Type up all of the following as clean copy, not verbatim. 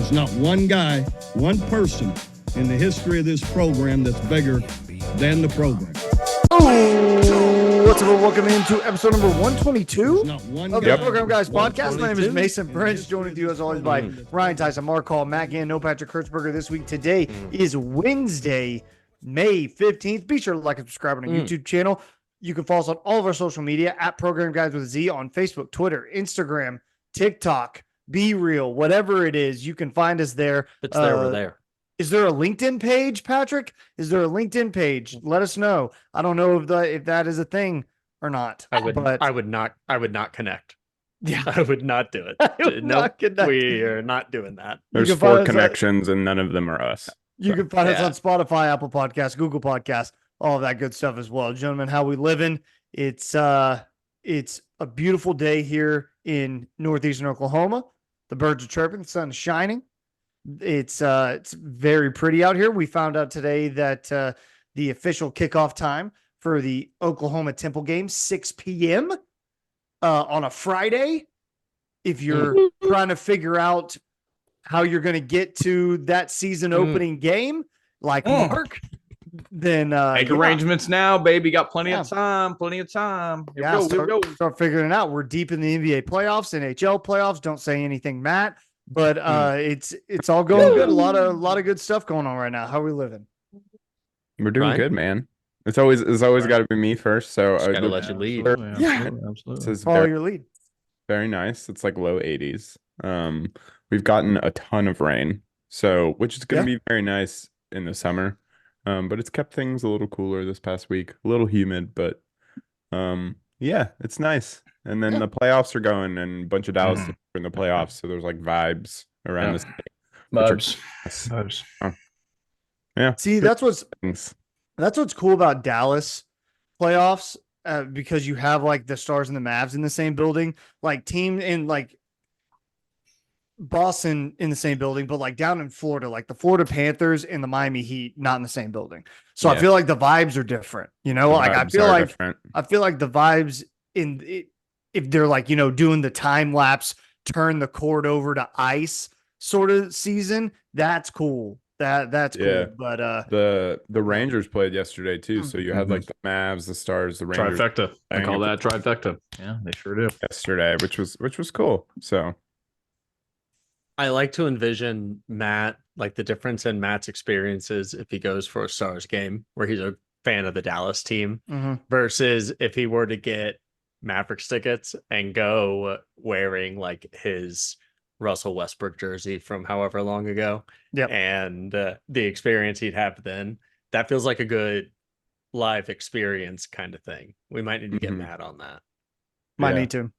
There's not one guy, one person in the history of this program that's bigger than the program. Oh, what's up? Welcome into episode number 122 of the Program Guys podcast. My name is Mason Prince, joined with you as always by Ryan Tyson, Mark Hall, Matt Gann, no Patrick Kurtzberger this week. Today is Wednesday, May 15th. Be sure to like and subscribe on our YouTube channel. You can follow us on all of our social media at Program Guys with a Z on Facebook, Twitter, Instagram, TikTok, Be Real, whatever it is. You can find us there. It's there, we're there. Is there a LinkedIn page, Patrick? Is there a LinkedIn page? Let us know. I don't know if that is a thing or not. I would not connect. Yeah, I would not do it. No, we are not doing that. There's 4 connections and none of them are us. You can find us on Spotify, Apple Podcasts, Google Podcasts, all of that good stuff as well. Gentlemen, how we living? It's a beautiful day here in northeastern Oklahoma. The birds are chirping, the sun is shining. It's very pretty out here. We found out today that the official kickoff time for the Oklahoma Temple game, 6 p.m. On a Friday. If you're trying to figure out how you're going to get to that season opening game, like Mark, then make arrangements now, baby. Got plenty of time. Here we go. Start figuring it out. We're deep in the NBA playoffs, NHL playoffs. Don't say anything, Matt. But it's all going good. A lot of good stuff going on right now. How are we living? We're doing good, man. It's always got to be me first. So I gotta let you lead. Absolutely. Follow your lead. Very nice. It's like low 80s. We've gotten a ton of rain, which is going to be very nice in the summer. But it's kept things a little cooler this past week. A little humid, but it's nice. And then the playoffs are going, and a bunch of Dallas teams are in the playoffs, so there's like vibes around this. Vibes. Yeah. See, that's what's cool about Dallas playoffs, because you have like the Stars and the Mavs in the same building, like team in like Boston in the same building, but like down in Florida, like the Florida Panthers and the Miami Heat not in the same building. So I feel like the vibes are different. You know, like I feel like the vibes in it. If they're like, doing the time lapse, turn the court over to ice sort of season, that's cool. That's cool. But the Rangers played yesterday too. So you had like the Mavs, the Stars, the Rangers. Trifecta. I call that trifecta. Yeah, they sure do. Yesterday, which was cool. So I like to envision Matt, like the difference in Matt's experiences if he goes for a Stars game where he's a fan of the Dallas team versus if he were to get Mavericks tickets and go wearing like his Russell Westbrook jersey from however long ago. And the experience he'd have then, that feels like a good live experience kind of thing. We might need to get Matt on that. Might need to.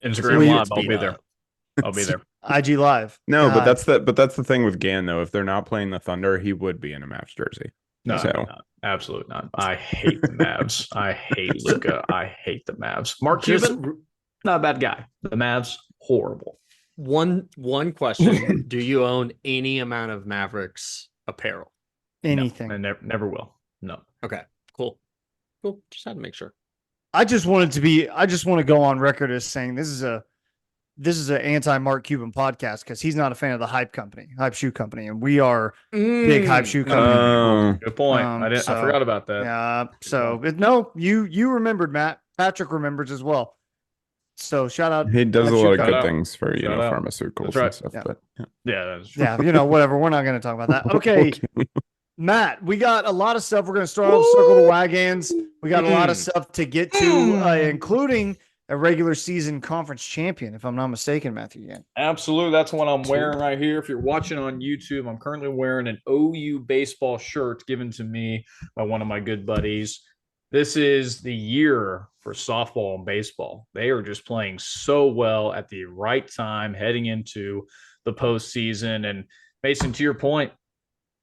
Instagram Live, I'll be there. I'll be there. IG Live. No, but that's the thing with Gann though. If they're not playing the Thunder, he would be in a Mavs jersey. No, absolutely not. I hate the Mavs. I hate Luka. I hate the Mavs. Mark Cuban, not a bad guy. The Mavs, horrible. One question: do you own any amount of Mavericks apparel? Anything? No, I never will. No. Okay. Cool. Just had to make sure. I just want to go on record as saying this is an anti-Mark Cuban podcast because he's not a fan of the Hype Shoe Company, and we are big Hype Shoe Company. Good point. I forgot about that. Yeah. So you remembered, Matt. Patrick remembers as well. So shout out. He does a lot of good things for pharmaceuticals and stuff. Yeah. But that's true. Yeah. Whatever. We're not going to talk about that. Okay. Matt, we got a lot of stuff. We're going to start off Circle the WaGanns. We got a lot of stuff to get to, including a regular season conference champion, if I'm not mistaken, Matthew. Yeah, absolutely. That's what I'm wearing right here. If you're watching on YouTube, I'm currently wearing an OU baseball shirt given to me by one of my good buddies. This is the year for softball and baseball. They are just playing so well at the right time, heading into the postseason. And Mason, to your point,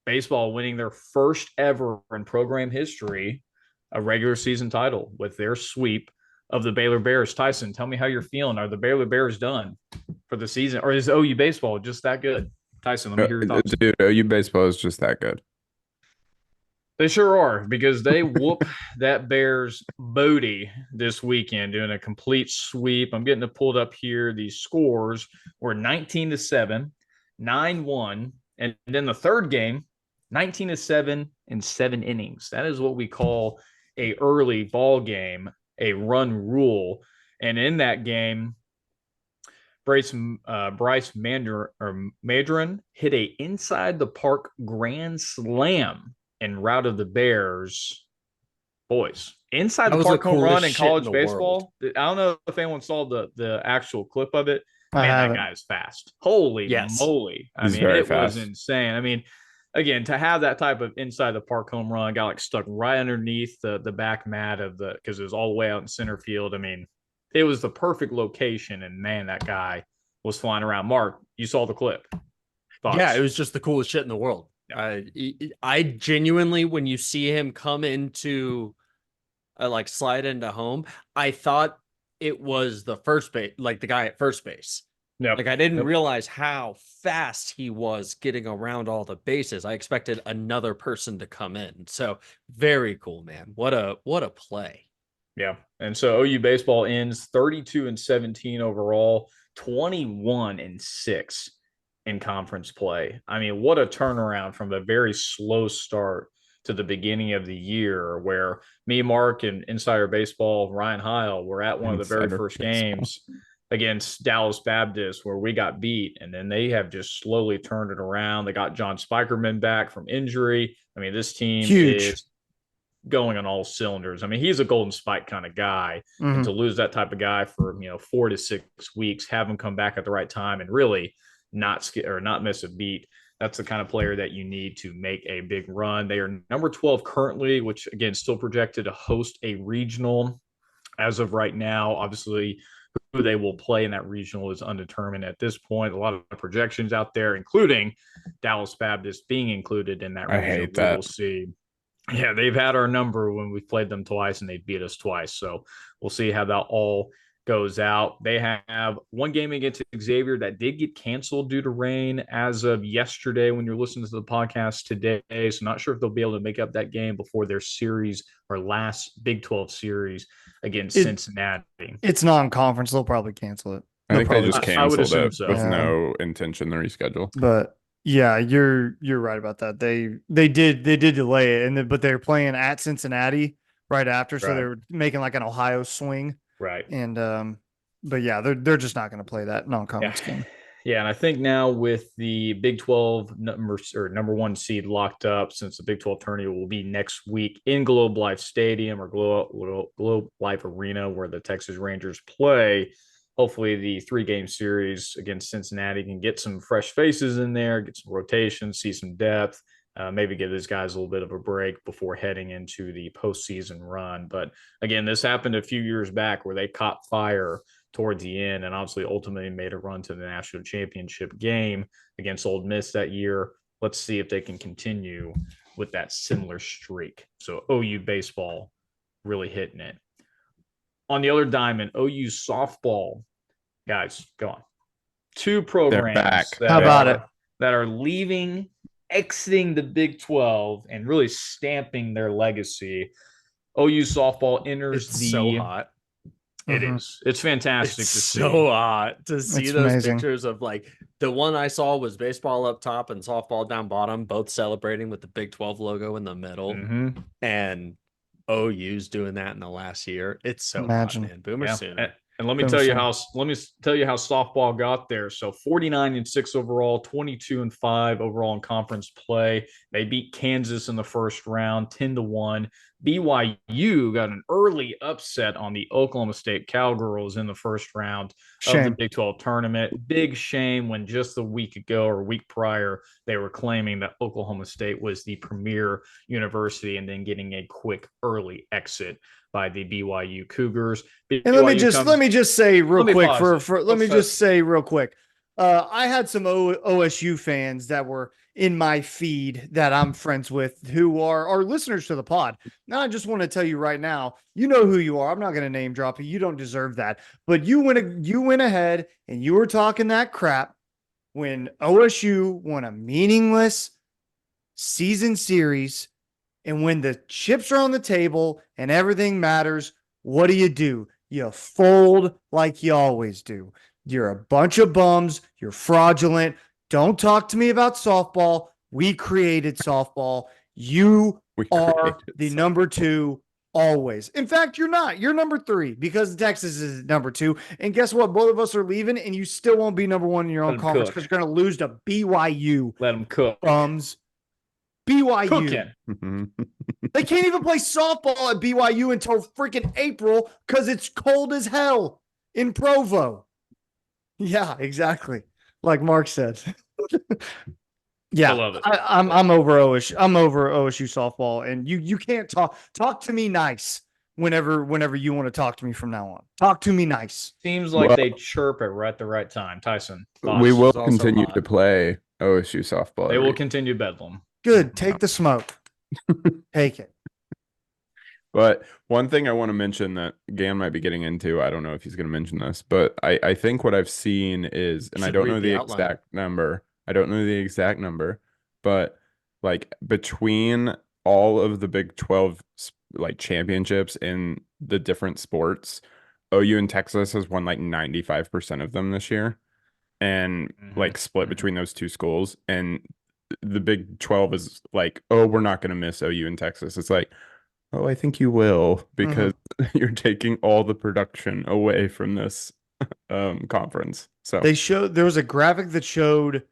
baseball winning their first ever in program history, a regular season title with their sweep of the Baylor Bears. Tyson, tell me how you're feeling. Are the Baylor Bears done for the season, or is OU baseball just that good? Tyson, let me hear your thoughts. Dude, OU baseball is just that good. They sure are, because they whoop that Bears booty this weekend, doing a complete sweep. I'm getting it pulled up here. These scores were 19-7 9-1. And then the third game, 19-7 in 7 innings. That is what we call a early ball game, a run rule. And in that game, Bryce Madron hit a inside the park grand slam en route of the Bears. Boys, inside the park home run in college baseball. I don't know if anyone saw the actual clip of it. Man, that guy is fast. Holy moly. I mean, it was insane. I mean, again, to have that type of inside the park home run, got like stuck right underneath the back mat of because it was all the way out in center field. I mean, it was the perfect location, and man, that guy was flying around. Mark, you saw the clip. Thoughts? Yeah, it was just the coolest shit in the world. I genuinely, when you see him come into like slide into home, I thought it was the first base, like the guy at first base. Yeah, like I didn't realize how fast he was getting around all the bases. I expected another person to come in. So very cool, man. What a play. Yeah. And so OU baseball ends 32-17 overall, 21-6 in conference play. I mean, what a turnaround from a very slow start to the beginning of the year, where me, Mark, and Insider Baseball, Ryan Heil, were at one of the very first games against Dallas Baptist, where we got beat, and then they have just slowly turned it around. They got John Spikerman back from injury. I mean, this team is going on all cylinders. I mean, he's a Golden Spike kind of guy, and to lose that type of guy for 4 to 6 weeks, have him come back at the right time, and really not miss a beat. That's the kind of player that you need to make a big run. They are number 12 currently, which again still projected to host a regional as of right now. Obviously, who they will play in that regional is undetermined at this point. A lot of projections out there, including Dallas Baptist being included in that regional. I hate that. We'll see. Yeah, they've had our number when we've played them twice, and they beat us twice. So we'll see how that all goes out. They have one game against Xavier that did get canceled due to rain as of yesterday when you're listening to the podcast today. So not sure if they'll be able to make up that game before their series or last Big 12 series against Cincinnati. It's non-conference. They'll probably cancel it. I think they just canceled it so. with no intention to reschedule. But yeah, you're right about that. They did delay it, but they're playing at Cincinnati right after, so they're making like an Ohio swing. Right. And but yeah, they're just not going to play that non-conference game. Yeah, and I think now with the Big 12 number 1 seed locked up, since the Big 12 tournament will be next week in Globe Life Stadium or Globe Life Arena, where the Texas Rangers play, hopefully the 3-game series against Cincinnati can get some fresh faces in there, get some rotation, see some depth. Maybe give these guys a little bit of a break before heading into the postseason run. But again, this happened a few years back where they caught fire towards the end and obviously ultimately made a run to the national championship game against Ole Miss that year. Let's see if they can continue with that similar streak. So OU baseball really hitting it. On the other diamond, OU softball, guys, go on. 2 programs that are exiting the Big 12 and really stamping their legacy. OU softball enters so hot. It is. It's fantastic to see. So hot to see it's those amazing. pictures of like the one I saw was baseball up top and softball down bottom, both celebrating with the Big 12 logo in the middle. And OU's doing that in the last year. It's so hot, man. Boomer Sooner. And let me tell you how softball got there. So 49-6 overall, 22-5 overall in conference play. They beat Kansas in the first round, 10-1. BYU got an early upset on the Oklahoma State Cowgirls in the first round of the Big 12 tournament. Big shame when just a week ago or a week prior, they were claiming that Oklahoma State was the premier university and then getting a quick early exit by the BYU Cougars. And let me just say real quick. I had some OSU fans that were in my feed that I'm friends with who are our listeners to the pod. Now, I just want to tell you right now, you know who you are. I'm not going to name drop you. You don't deserve that. But you went ahead and you were talking that crap when OSU won a meaningless season series. And when the chips are on the table and everything matters, what do? You fold like you always do. You're a bunch of bums. You're fraudulent. Don't talk to me about softball. We created softball. You are the number 2 always. In fact, you're not. You're number 3 because Texas is number 2. And guess what? Both of us are leaving, and you still won't be number 1 in your own conference because you're going to lose to BYU. Let them cook. BYU. Cooking. They can't even play softball at BYU until freaking April because it's cold as hell in Provo. Yeah, exactly. Like Mark said. Yeah, I love it. I'm over OSU. I'm over OSU softball, and you can't talk to me nice whenever you want to talk to me from now on. Talk to me nice. Seems like they chirp it right at the right time. Tyson, we will continue to play OSU softball. They will continue Bedlam. Good. Take the smoke. Take it. But one thing I want to mention that Gan might be getting into, I don't know if he's going to mention this, but I think what I've seen is, and I don't know the exact number. I don't know the exact number, but like between all of the Big 12 like championships in the different sports, OU and Texas has won like 95% of them this year, and like split between those two schools. And the Big 12 is like, oh, we're not going to miss OU and Texas. It's like, oh, I think you will, because you're taking all the production away from this conference. So there was a graphic that showed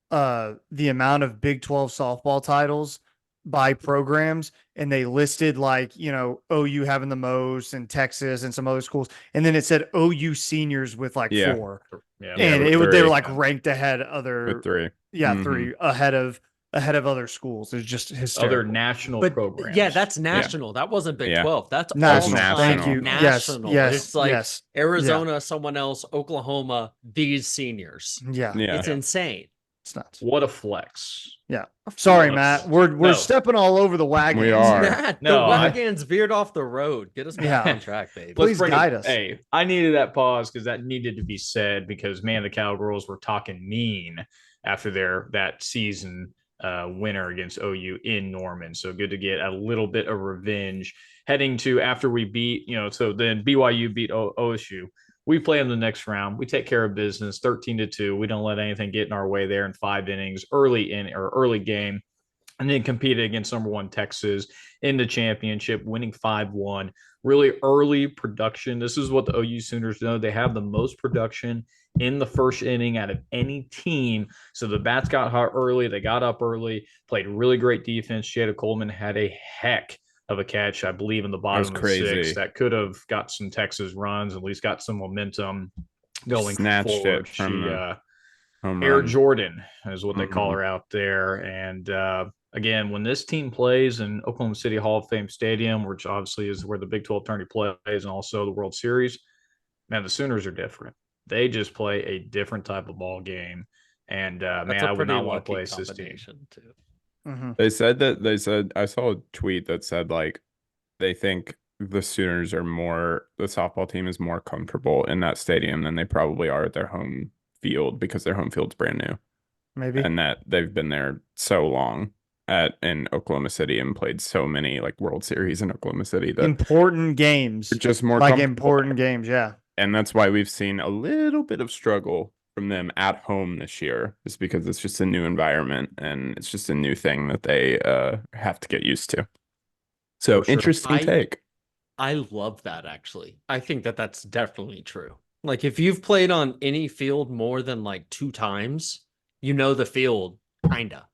the amount of Big 12 softball titles by programs, and they listed like, OU having the most and Texas and some other schools. And then it said OU seniors with like 4. Yeah. And they were like ranked ahead with 3. Yeah, 3 ahead of other schools. It's just hysterical. Other national programs. Yeah, that's national. Yeah. That wasn't Big 12. That's national. Thank you. National. Yes. It's like Arizona, someone else, Oklahoma, these seniors. Yeah. It's insane. It's nuts. What a flex. Yeah. Sorry, Matt. We're stepping all over the wagon. We are. Matt, the wagons veered off the road. Get us back on track, baby. Please guide us. Hey, I needed that pause because that needed to be said, because man, the Cowgirls were talking mean after that season winner against OU in Norman. So good to get a little bit of revenge heading to after we beat, so then BYU beat OSU. We play in the next round. We take care of business 13-2. We don't let anything get in our way there in 5 innings, early game, and then competed against number 1 Texas in the championship, winning 5-1. Really early production. This is what the OU Sooners know. They have the most production in the first inning out of any team. So the bats got hot early. They got up early, played really great defense. Jada Coleman had a heck of a catch, I believe, in the bottom of the 6th that could have got some Texas runs, at least got some momentum going forward. Air Jordan is what they call her out there. And again, when this team plays in Oklahoma City Hall of Fame Stadium, which obviously is where the Big 12 tourney plays and also the World Series, man, the Sooners are different. They just play a different type of ball game. And man, I would not want to play this team. Too. They said I saw a tweet that said like they think the Sooners are the softball team is more comfortable in that stadium than they probably are at their home field, because their home field's brand new. Maybe. And that they've been there so long in Oklahoma City and played so many like World Series in Oklahoma City that important games. Just more like important games, yeah. And that's why we've seen a little bit of struggle from them at home this year, is because it's just a new environment and it's just a new thing that they have to get used to. So interesting take. I love that, actually. I think that that's definitely true. Like if you've played on any field more than like 2 times, the field kinda.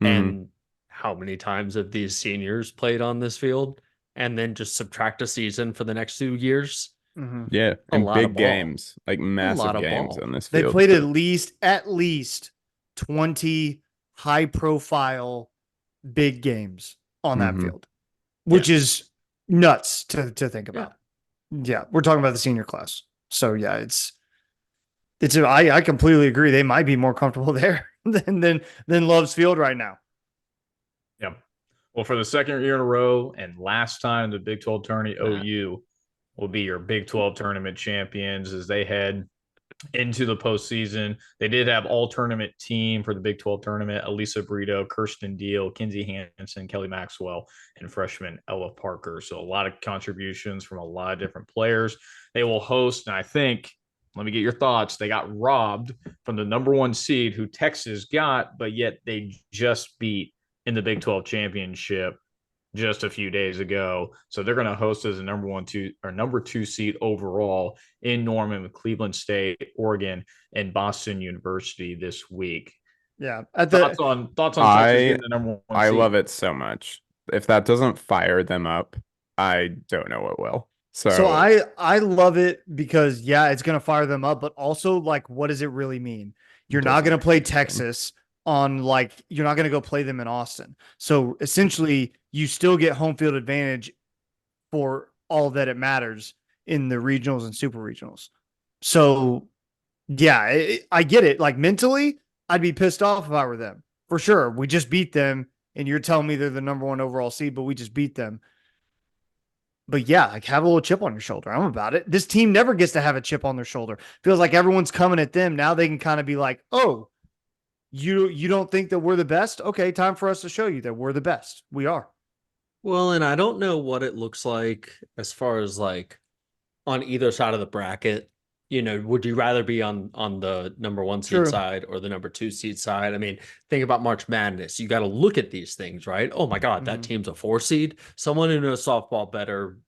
And how many times have these seniors played on this field? And then just subtract a season for the next 2 years. Yeah, and big games, like massive games on this field. They played at least 20 high profile big games on that field, which is nuts to think about. Yeah, we're talking about the senior class. So yeah, I completely agree. They might be more comfortable there than Love's Field right now. Yeah. Well, for the second year in a row and last time the Big 12 tourney, OU will be your Big 12 tournament champions as they head into the postseason. They did have all tournament team for the Big 12 tournament: Elisa Brito, Kirsten Deal, Kinsey Hansen, Kelly Maxwell, and freshman Ella Parker. So a lot of contributions from a lot of different players. They will host, and I think let me get your thoughts. They got robbed from the number 1 seed who Texas got, but yet they just beat in the Big 12 championship just a few days ago. So they're going to host as a number 2 seed overall in Norman with Cleveland State, Oregon, and Boston University this week. Yeah. Thoughts on Texas getting the number 1 I seed? love it so much. If that doesn't fire them up, I don't know what will. So I love it because it's going to fire them up, but also like, what does it really mean? You're not going to play Texas on you're not going to go play them in Austin. So essentially you still get home field advantage for all that it matters in the regionals and super regionals. So I get it. Like mentally, I'd be pissed off if I were them for sure. We just beat them and you're telling me they're the number 1 overall seed, but we just beat them. But have a little chip on your shoulder. I'm about it. This team never gets to have a chip on their shoulder. Feels like everyone's coming at them. Now they can kind of be like, oh, you don't think that we're the best? Okay, time for us to show you that we're the best. We are. Well, and I don't know what it looks like as far as like on either side of the bracket. Would you rather be on the number 1 seed side or the number 2 seed side? I mean, think about March Madness. You got to look at these things, right? Oh my God, that team's a 4 seed. Someone who knows softball better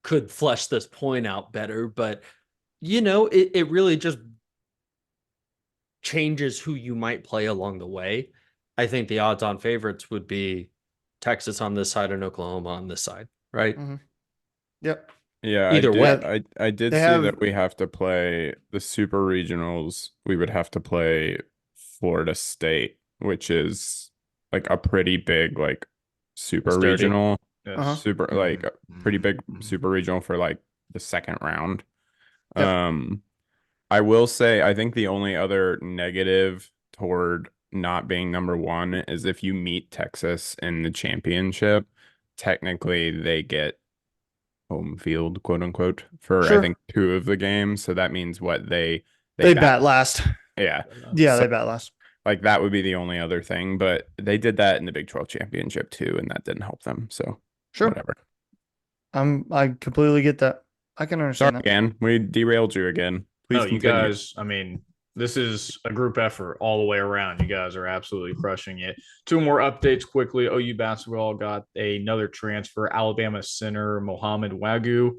could flesh this point out better, but it really just changes who you might play along the way. I think the odds-on favorites would be Texas on this side and Oklahoma on this side, right? Mm-hmm. Yep. Yeah, Either way. I did see that we have to play the super regionals. We would have to play Florida State, which is like a pretty big like super regional. Yes. Super like a pretty big super regional for like the second round. Yep. I will say I think the only other negative toward not being number 1 is if you meet Texas in the championship, technically they get home field, quote unquote, for I think 2 of the games. So that means what they bat last. Yeah. Yeah, they bat last. Like that would be the only other thing, but they did that in the Big 12 championship too, and that didn't help them. So whatever. I completely get that. I can understand that. Again, we derailed you again. Please you guys, I mean, this is a group effort all the way around. You guys are absolutely crushing it. 2 more updates quickly. OU basketball got another transfer. Alabama center Mohamed Wagyu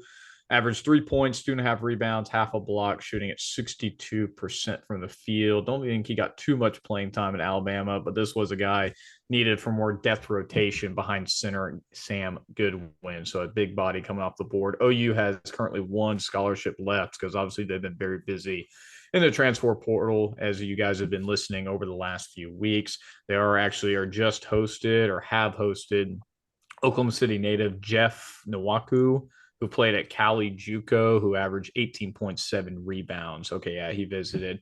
averaged 3 points, 2.5 rebounds, half a block, shooting at 62% from the field. Don't think he got too much playing time in Alabama, but this was a guy needed for more depth rotation behind center Sam Goodwin. So a big body coming off the board. OU has currently 1 scholarship left because obviously they've been very busy in the transfer portal, as you guys have been listening over the last few weeks. They are just hosted or have hosted Oklahoma City native Jeff Nwaku, who played at Cali JUCO, who averaged 18.7 rebounds. Okay, yeah, he visited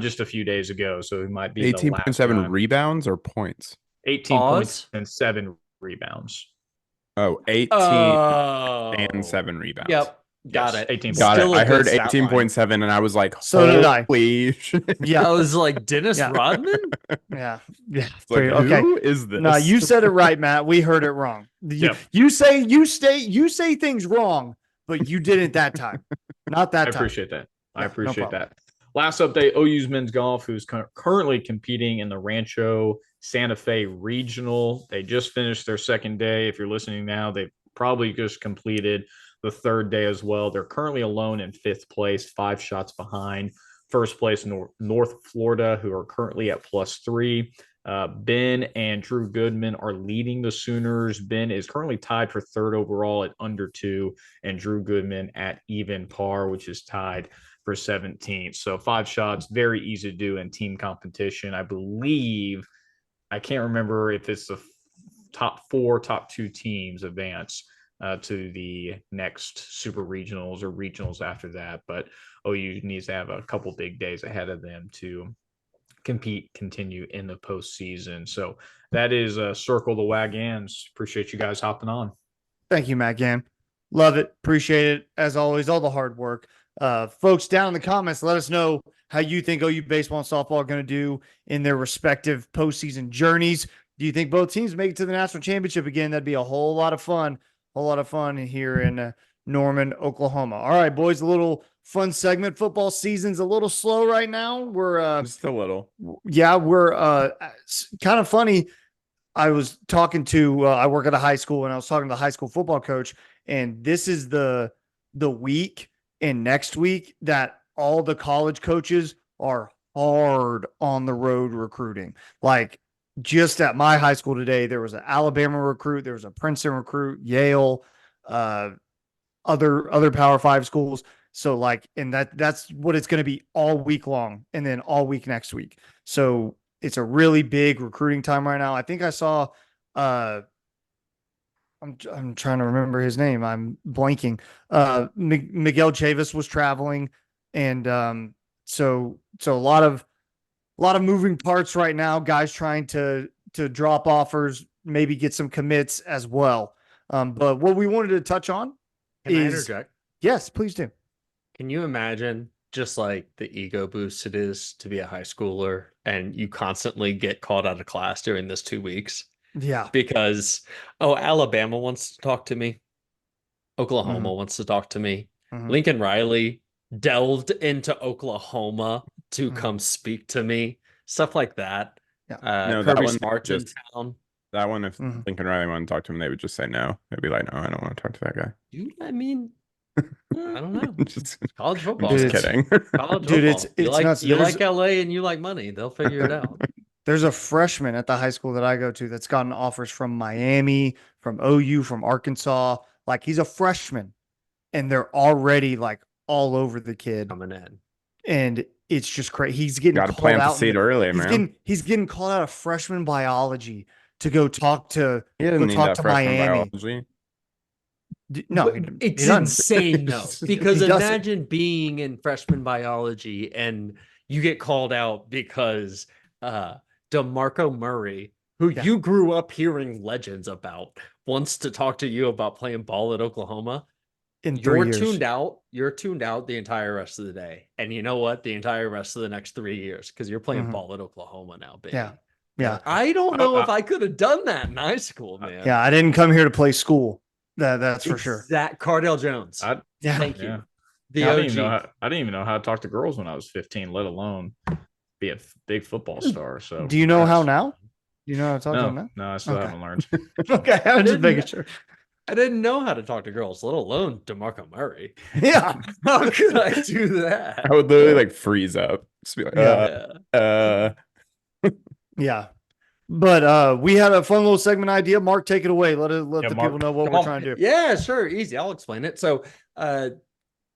just a few days ago, so he might be 18.7 rebounds or points? 18 points and 7 rebounds. Oh, 18 and 7 rebounds. Yep. Got it. 18. Got it. I heard 18.7 and I was like, so did I. Yeah, I was like, Dennis Rodman? Yeah. Like, okay. Who is this? No, you said it right, Matt. We heard it wrong. You say things wrong, but you didn't that time. Not that time. I appreciate that. I appreciate that. Last update, OU's men's golf, who's currently competing in the Rancho Santa Fe Regional. They just finished their second day. If you're listening now, they've probably just completed the third day as well. They're currently alone in 5th place, 5 shots behind first place North Florida, who are currently at +3. Ben and Drew Goodman are leading the Sooners. Ben is currently tied for 3rd overall at _2, and Drew Goodman at even par, which is tied for 17th. So 5 shots, very easy to do in team competition. I believe, I can't remember if it's the top 2 teams advance to the next super regionals or regionals after that. But OU needs to have a couple big days ahead of them to continue in the postseason. So that is Circle the WaGanns. Appreciate you guys hopping on. Thank you, Matt Gann. Love it. Appreciate it. As always, all the hard work. Folks, down in the comments, let us know how you think OU baseball and softball are going to do in their respective postseason journeys. Do you think both teams make it to the national championship again? That'd be a whole lot of fun. Here in Norman, Oklahoma. All right, boys, a little fun segment. Football season's a little slow right now. We're Just a little. we're kind of funny. I was talking to I work at a high school, and I was talking to the high school football coach, and this is the week and next week that all the college coaches are hard on the road recruiting. Like, just at my high school today, there was an Alabama recruit, there was a Princeton recruit, Yale, other Power 5 schools. So like, and that's what it's going to be all week long, and then all week next week. So it's a really big recruiting time right now. I think I saw I'm trying to remember his name. I'm blanking. Miguel Chavis was traveling, and so a lot of moving parts right now. Guys trying to drop offers, maybe get some commits as well. But what we wanted to touch on Can I interject? Yes, please do. Can you imagine just like the ego boost it is to be a high schooler and you constantly get called out of class during this 2 weeks? Yeah. Because, Alabama wants to talk to me. Oklahoma wants to talk to me. Lincoln Riley delved into Oklahoma to come speak to me. Stuff like that. Yeah. No, Kirby that one Smart's in just- town. That one, if Lincoln Riley wanted to talk to him, they would just say no. They'd be like, no, I don't want to talk to that guy. Dude, I mean, I don't know. Just College football. Dude, kidding. College Dude, football. it's nuts. You There's- like LA and you like money. They'll figure it out. There's a freshman at the high school that I go to that's gotten offers from Miami, from OU, from Arkansas. Like, he's a freshman, and they're already like all over the kid, Coming in. and it's just crazy. He's getting Got to called plant the out. seed early, man. He's getting called out of freshman biology to go talk to He doesn't need talk that to freshman Miami. biology. No, It's he doesn't. insane though, because He doesn't. imagine being in freshman biology and you get called out because DeMarco Murray, who you grew up hearing legends about, wants to talk to you about playing ball at Oklahoma. In 3 years. You're tuned out the entire rest of the day, and you know what? The entire rest of the next 3 years, because you're playing ball at Oklahoma now, baby. Yeah. I don't know if I could have done that in high school, man. Yeah, I didn't come here to play school. That's for sure. That Cardell Jones. Yeah. Thank you. Yeah. The I OG. didn't even know how to talk to girls when I was 15, let alone be a big football star. So Do you know how now? Do you know how to talk to them now? No, I still haven't learned. Okay, I'm just making sure. I didn't know how to talk to girls, let alone DeMarco Murray. Yeah. How could I do that? I would literally like freeze up. Just be like, Yeah. But we had a fun little segment idea. Mark, take it away. Let the Mark, people know what come we're on. trying to do. Yeah, sure. Easy. I'll explain it. So,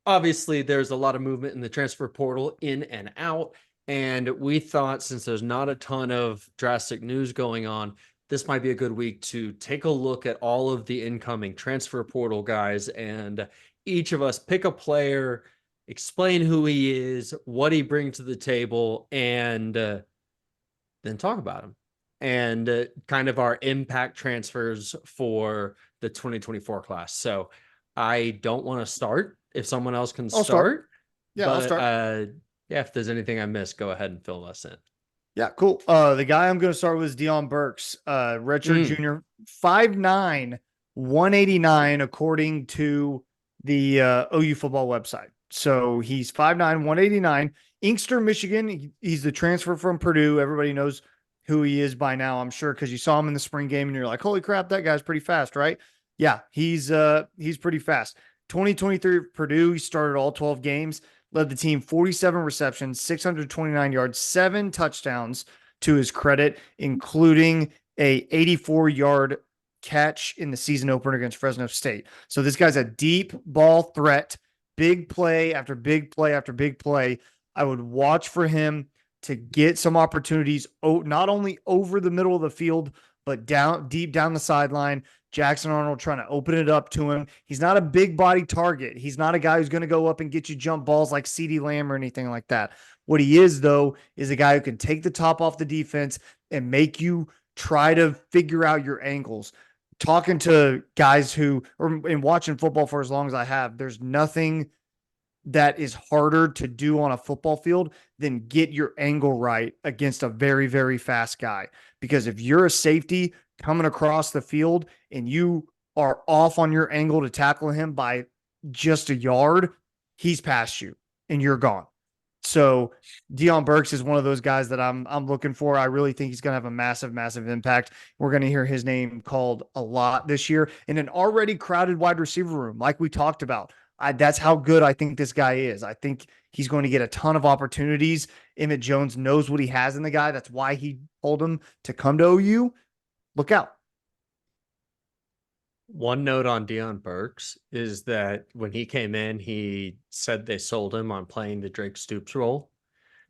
obviously, there's a lot of movement in the transfer portal in and out. And we thought, since there's not a ton of drastic news going on, this might be a good week to take a look at all of the incoming transfer portal guys, and each of us pick a player, explain who he is, what he brings to the table, and then talk about him. And kind of our impact transfers for the 2024 class. So I don't want to start. If someone else can start. Yeah, I'll start. Yeah, if there's anything I missed, go ahead and fill us in. Yeah, cool. The guy I'm going to start with is Deion Burks, redshirt junior, 5'9", 189, according to the OU football website. So he's 5'9", 189, Inkster, Michigan. He's the transfer from Purdue. Everybody knows who he is by now, I'm sure, because you saw him in the spring game and you're like, holy crap, that guy's pretty fast, right? Yeah, he's pretty fast. 2023 Purdue, he started all 12 games, led the team 47 receptions, 629 yards, 7 touchdowns to his credit, including a 84-yard catch in the season opener against Fresno State. So this guy's a deep ball threat, big play after big play after big play. I would watch for him to get some opportunities, not only over the middle of the field, but deep down the sideline. Jackson Arnold trying to open it up to him. He's not a big body target. He's not a guy who's going to go up and get you jump balls like CeeDee Lamb or anything like that. What he is, though, is a guy who can take the top off the defense and make you try to figure out your angles. Talking to guys and watching football for as long as I have, there's nothing that is harder to do on a football field than get your angle right against a very, very fast guy. Because if you're a safety coming across the field and you are off on your angle to tackle him by just a yard, he's past you and you're gone. So Deion Burks is one of those guys that I'm looking for. I really think he's going to have a massive impact. We're going to hear his name called a lot this year in an already crowded wide receiver room, like we talked about. That's how good I think this guy is. I think he's going to get a ton of opportunities. Emmett Jones knows what he has in the guy. That's why he told him to come to OU. Look out. One note on Deion Burks is that when he came in, he said they sold him on playing the Drake Stoops role.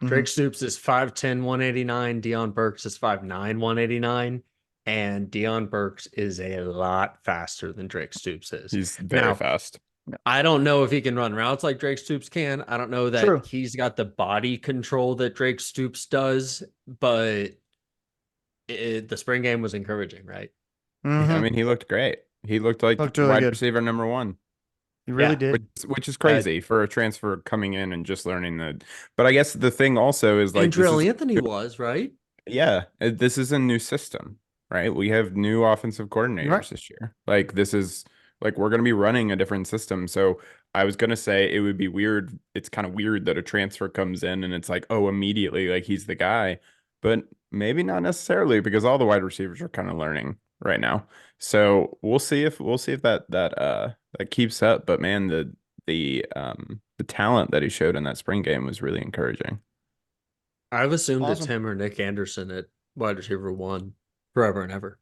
Drake Stoops is 5'10", 189. Deion Burks is 5'9", 189. And Deion Burks is a lot faster than Drake Stoops is. He's very fast. I don't know if he can run routes like Drake Stoops can. I don't know that he's got the body control that Drake Stoops does, but the spring game was encouraging, right? I mean, he looked great. He looked like really wide good. receiver number one. He really did. Which is crazy for a transfer coming in and just learning the. But I guess the thing also is like Andrew Anthony was, right? Yeah, this is a new system, right? We have new offensive coordinators this year. Like this is like we're going to be running a different system. So I was going to say it would be weird. It's kind of weird that a transfer comes in and it's like, oh, immediately like he's the guy, but maybe not necessarily because all the wide receivers are kind of learning right now. So we'll see if that keeps up. But man, the talent that he showed in that spring game was really encouraging. I've assumed it's him or Nick Anderson at wide receiver one forever and ever.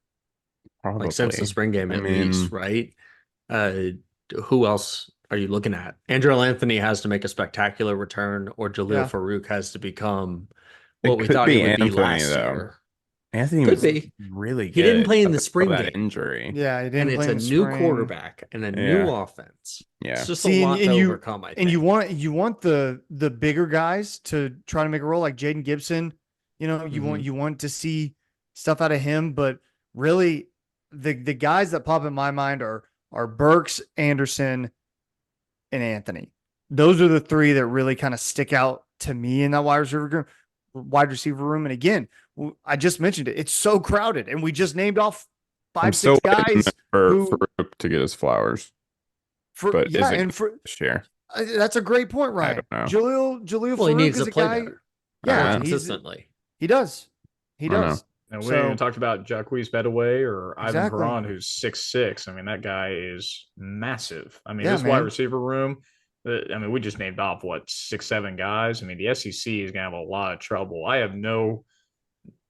Probably. Like since the spring game at least, right? Who else are you looking at? Andrew Anthony has to make a spectacular return, or Jaleel Farouk has to become what we thought he would be last year. Anthony could was be really good. He didn't play in the spring game. Injury. Yeah, he didn't. And it's a new quarterback and a new offense. Yeah, it's just a lot to overcome. I think. And you want the bigger guys to try to make a role like Jaden Gibson. You know, you want to see stuff out of him, but really, the guys that pop in my mind are Burks, Anderson, and Anthony. Those are the three that really kind of stick out to me in that wide receiver room. And again, I just mentioned it. It's so crowded, and we just named off 5-6 guys for to get his flowers. Share. That's a great point, Ryan. Jaleel. Well, he needs to play guy. better. Yeah, consistently. He does. He does. And we even talked about Jacquizz Bedaway or Ivan Perron, who's 6'6". I mean, that guy is massive. I mean, this wide receiver room. I mean, we just named off 6-7 guys. I mean, the SEC is going to have a lot of trouble. I have no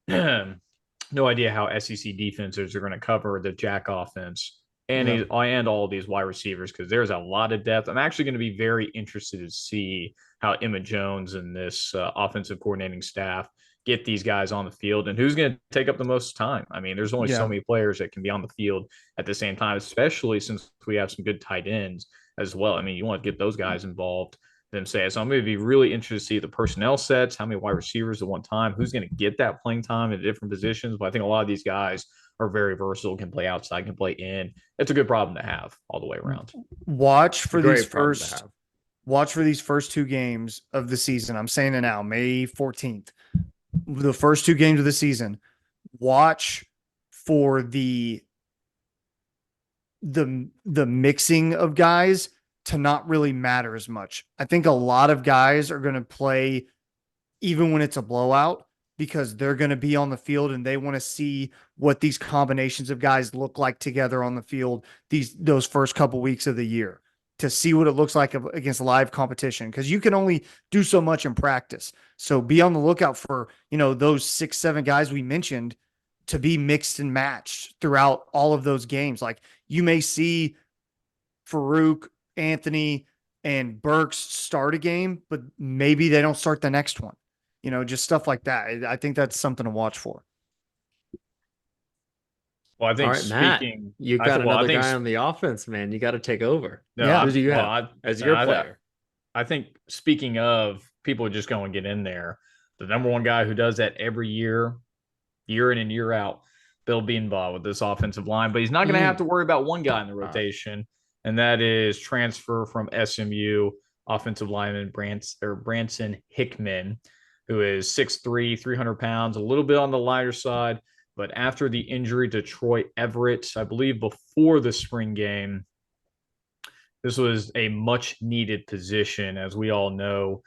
idea how SEC defenses are going to cover the Jack offense and all these wide receivers because there's a lot of depth. I'm actually going to be very interested to see how Emmett Jones and this offensive coordinating staff get these guys on the field and who's going to take up the most time. I mean, there's only so many players that can be on the field at the same time, especially since we have some good tight ends as well. I mean, you want to get those guys involved themselves. So I'm going to be really interested to see the personnel sets, how many wide receivers at one time, who's going to get that playing time in different positions. But I think a lot of these guys are very versatile, can play outside, can play in. It's a good problem to have all the way around. Watch for these first two games of the season. I'm saying it now, May 14th. The first two games of the season. Watch for the mixing of guys to not really matter as much. I think a lot of guys are going to play even when it's a blowout because they're going to be on the field and they want to see what these combinations of guys look like together on the field those first couple weeks of the year to see what it looks like against live competition because you can only do so much in practice. So be on the lookout for, those 6-7 guys we mentioned to be mixed and matched throughout all of those games. Like you may see Farouk, Anthony, and Burks start a game, but maybe they don't start the next one. Just stuff like that. I think that's something to watch for. Well, I think Matt, you got another guy on the offense, man. You got to take over. No, who do you have as your player? I think speaking of people just going to get in there, the number one guy who does that every year in and year out, Bill Beanbaugh with this offensive line. But he's not going to have to worry about one guy in the rotation, and that is transfer from SMU offensive lineman Branson Hickman, who is 6'3", 300 pounds, a little bit on the lighter side. But after the injury to Troy Everett, I believe before the spring game, this was a much needed position. As we all know,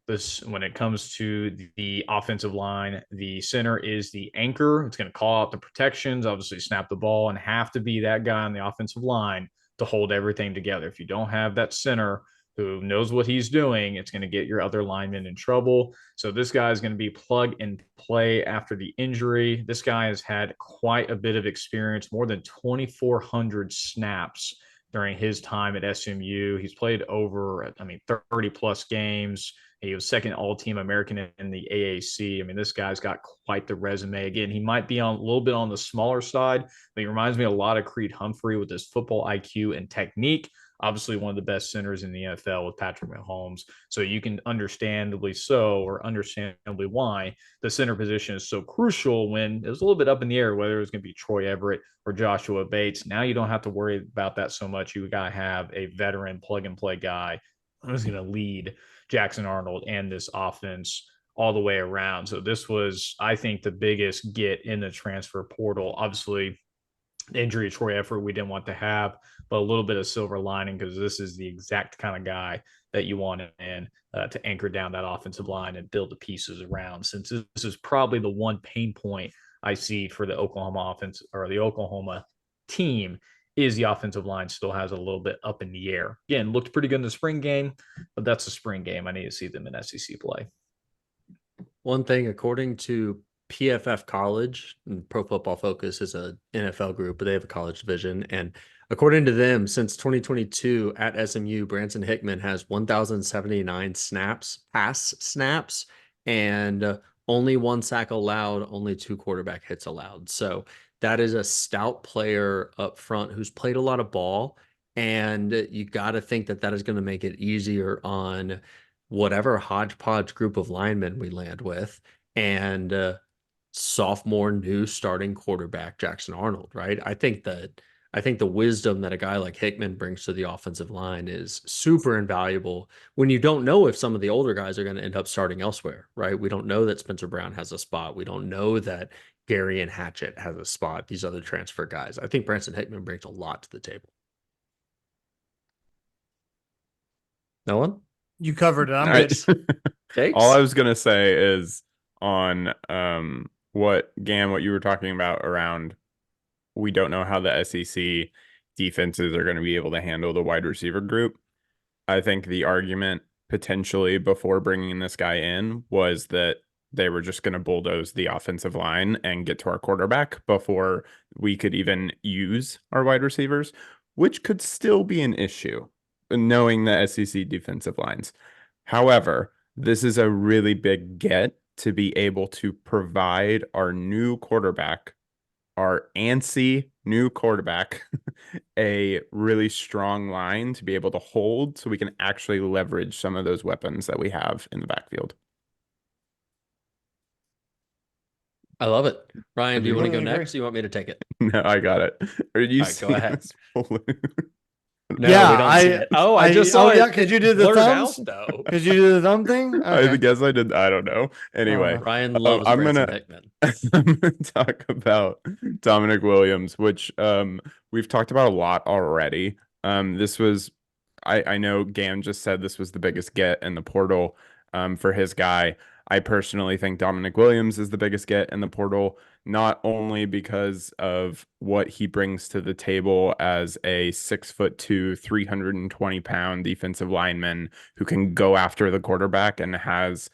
this when it comes to the offensive line, the center is the anchor. It's going to call out the protections, obviously snap the ball, and have to be that guy on the offensive line to hold everything together. If you don't have that center who knows what he's doing, it's going to get your other linemen in trouble. So this guy is going to be plug and play after the injury. This guy has had quite a bit of experience, more than 2,400 snaps during his time at SMU. He's played over, 30 plus games. He was second all-team American in the AAC. I mean, this guy's got quite the resume. Again, he might be on a little bit on the smaller side, but he reminds me a lot of Creed Humphrey with his football IQ and technique. Obviously, one of the best centers in the NFL with Patrick Mahomes. So you can understandably why the center position is so crucial when it was a little bit up in the air whether it was going to be Troy Everett or Joshua Bates. Now you don't have to worry about that so much. You got to have a veteran plug-and-play guy who's going to lead Jackson Arnold and this offense all the way around. So this was, I think, the biggest get in the transfer portal. Obviously, the injury of Troy Everett we didn't want to have, but a little bit of silver lining because this is the exact kind of guy that you want in to anchor down that offensive line and build the pieces around. Since this is probably the one pain point I see for the Oklahoma offense or the Oklahoma team is the offensive line still has a little bit up in the air. Again, looked pretty good in the spring game, but that's a spring game. I need to see them in SEC play. One thing, according to PFF College, and Pro Football Focus is a NFL group, but they have a college division. And according to them, since 2022 at SMU, Branson Hickman has 1,079 pass snaps, and only 1 sack allowed, only 2 quarterback hits allowed. So that is a stout player up front who's played a lot of ball, and you got to think that that is going to make it easier on whatever hodgepodge group of linemen we land with. And sophomore new starting quarterback Jackson Arnold, right? I think the wisdom that a guy like Hickman brings to the offensive line is super invaluable when you don't know if some of the older guys are going to end up starting elsewhere, right? We don't know that Spencer Brown has a spot. We don't know that Gary and Hatchett has a spot. These other transfer guys. I think Branson Hickman brings a lot to the table. No one? You covered it. I'm good. All I was gonna say is on what you were talking about around we don't know how the SEC defenses are going to be able to handle the wide receiver group. I think the argument potentially before bringing this guy in was that they were just going to bulldoze the offensive line and get to our quarterback before we could even use our wide receivers, which could still be an issue knowing the SEC defensive lines. However, this is a really big get to be able to provide our new quarterback, our antsy new quarterback, a really strong line to be able to hold so we can actually leverage some of those weapons that we have in the backfield. I love it. Ryan, do you want to go next? Or you want me to take it? No, I got it. Are you go ahead. No, yeah, we don't see it. Oh, I just saw it. Yeah, could you do the thumbs? Though. Could you do the thumb thing? Okay. I guess I did. I don't know. Anyway, Ryan loves Branson Hickman. I'm gonna talk about Dominic Williams, which we've talked about a lot already. This was, I know Gam just said this was the biggest get in the portal for his guy. I personally think Dominic Williams is the biggest get in the portal, not only because of what he brings to the table as a 6'2", 320-pound defensive lineman who can go after the quarterback and has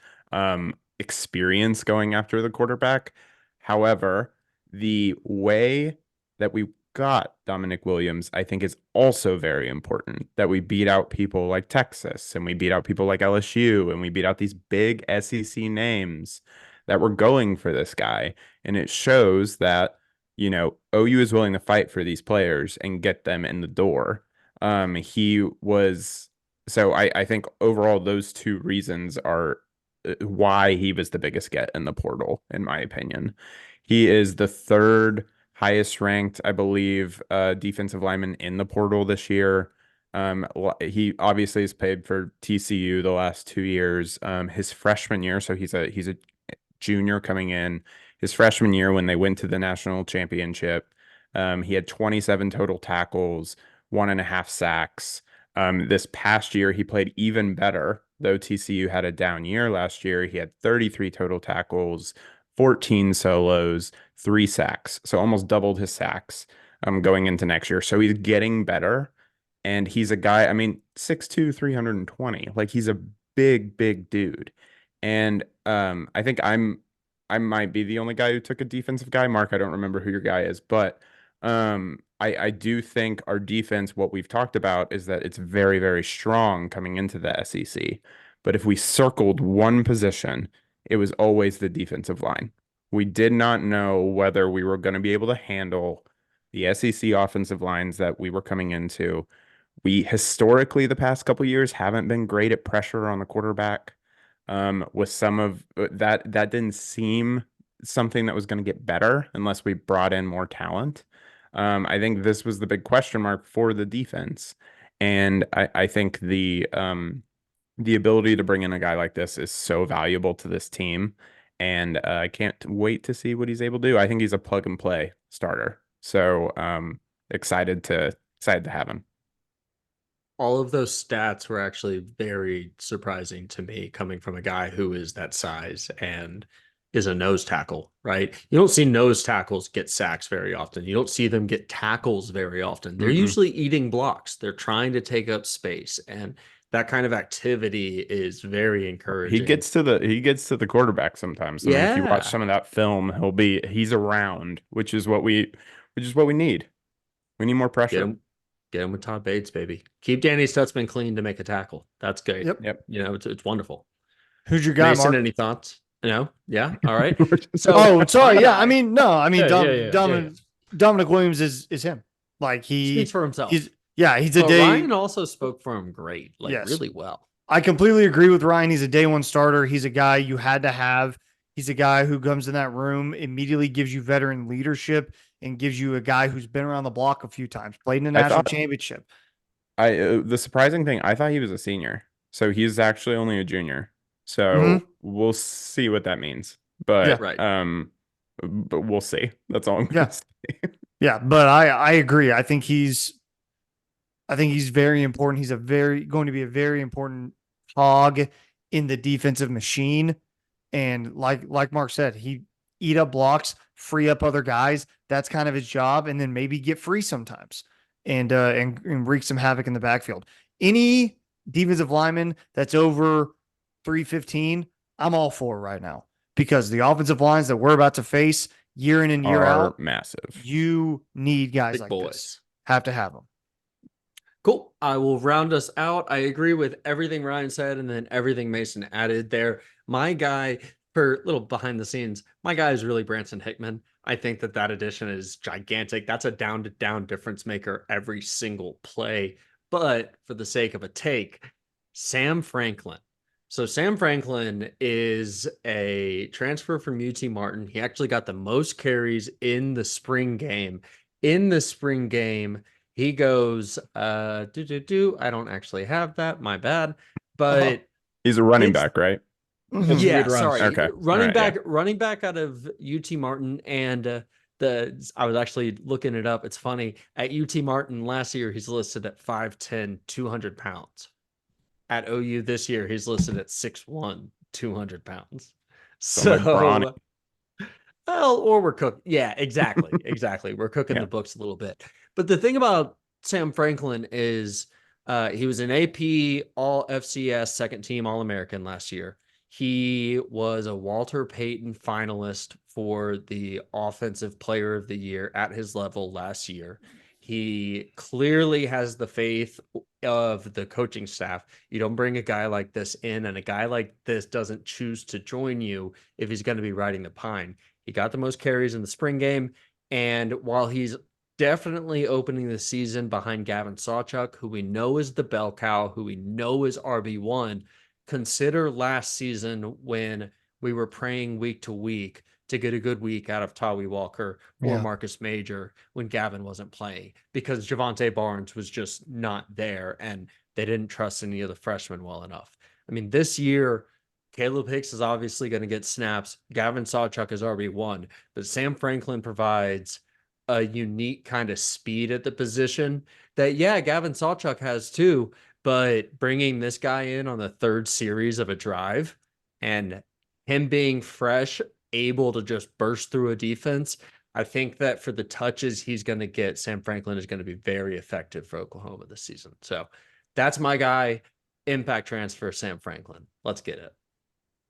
experience going after the quarterback. However, the way that we got Dominic Williams, I think, is also very important. That we beat out people like Texas and we beat out people like LSU and we beat out these big SEC names that were going for this guy. And it shows that, you know, OU is willing to fight for these players and get them in the door. I think overall those two reasons are why he was the biggest get in the portal, in my opinion. He is the third highest ranked, I believe, defensive lineman in the portal this year. He obviously has played for TCU the last 2 years. His freshman year, so he's a junior coming in. His freshman year, when they went to the national championship, he had 27 total tackles, 1.5 sacks. This past year, he played even better, though TCU had a down year last year. He had 33 total tackles, 14 solos, 3 sacks. So almost doubled his sacks going into next year. So he's getting better. And he's a guy, I mean, 6'2", 320. Like he's a big, big dude. And I think I might be the only guy who took a defensive guy. Mark, I don't remember who your guy is, but I do think our defense, what we've talked about is that it's very, very strong coming into the SEC. But if we circled one position, it was always the defensive line. We did not know whether we were going to be able to handle the SEC offensive lines that we were coming into. We historically, the past couple of years, haven't been great at pressure on the quarterback. With some of that didn't seem something that was going to get better unless we brought in more talent. I think this was the big question mark for the defense. And I think the ability to bring in a guy like this is so valuable to this team. And I can't wait to see what he's able to do. I think he's a plug and play starter. So excited to have him. All of those stats were actually very surprising to me coming from a guy who is that size and is a nose tackle, right? You don't see nose tackles get sacks very often. You don't see them get tackles very often. They're usually eating blocks. They're trying to take up space, and that kind of activity is very encouraging. He gets to the quarterback sometimes. I mean, if you watch some of that film, he's around, which is what we need. We need more pressure. Get him with Todd Bates, baby. Keep Danny Stutzman clean to make a tackle. That's great. Yep. You know, it's wonderful. Who's your guy, Mason, Mark? any thoughts? No? Yeah? All right. So, sorry. Yeah. I mean, no. I mean, Yeah. Dominic Williams is him. Like he speaks for himself. He's a day. Ryan also spoke for him great, really well. I completely agree with Ryan. He's a day one starter. He's a guy you had to have. He's a guy who comes in that room, immediately gives you veteran leadership and gives you a guy who's been around the block a few times, played in a national championship. The surprising thing, I thought he was a senior. So he's actually only a junior. So we'll see what that means. But but we'll see. That's all I'm gonna say. Yeah, but I agree. I think he's very important. He's going to be a very important cog in the defensive machine. And like Mark said, he eat up blocks, free up other guys. That's kind of his job. And then maybe get free sometimes and wreak some havoc in the backfield. Any defensive lineman that's over 315, I'm all for right now, because the offensive lines that we're about to face year in and year out, massive. You need guys Big like boys. this. Have to have them. Cool. I will round us out. I agree with everything Ryan said and then everything Mason added there. My guy, for a little behind the scenes, my guy is really Branson Hickman. I think that addition is gigantic. That's a down-to-down difference maker every single play. But for the sake of a take, Sam Franklin. So Sam Franklin is a transfer from UT Martin. He actually got the most carries in the spring game. In the spring game, he goes, I don't actually have that. My bad. But he's a running back, right? Yeah, sorry. Okay. Running back out of UT Martin, and I was actually looking it up. It's funny. At UT Martin last year, he's listed at 5'10", 200 pounds. At OU this year, he's listed at 6'1", 200 pounds. So, well, or we're cooking. Yeah, exactly. Exactly. We're cooking the books a little bit. But the thing about Sam Franklin is he was an AP All FCS second team All-American last year. He was a Walter Payton finalist for the Offensive Player of the Year at his level last year. He clearly has the faith of the coaching staff. You don't bring a guy like this in, and a guy like this doesn't choose to join you if he's going to be riding the pine. He got the most carries in the spring game, and while he's definitely opening the season behind Gavin Sawchuk, who we know is the bell cow, who we know is RB1, consider last season when we were praying week to week to get a good week out of Tawi Walker or Marcus Major when Gavin wasn't playing, because Javante Barnes was just not there and they didn't trust any of the freshmen well enough. I mean, this year, Caleb Hicks is obviously going to get snaps. Gavin Sawchuk is RB1, but Sam Franklin provides a unique kind of speed at the position that, Gavin Sawchuk has too, but bringing this guy in on the third series of a drive and him being fresh, able to just burst through a defense, I think that for the touches he's going to get, Sam Franklin is going to be very effective for Oklahoma this season. So that's my guy. Impact transfer, Sam Franklin. Let's get it.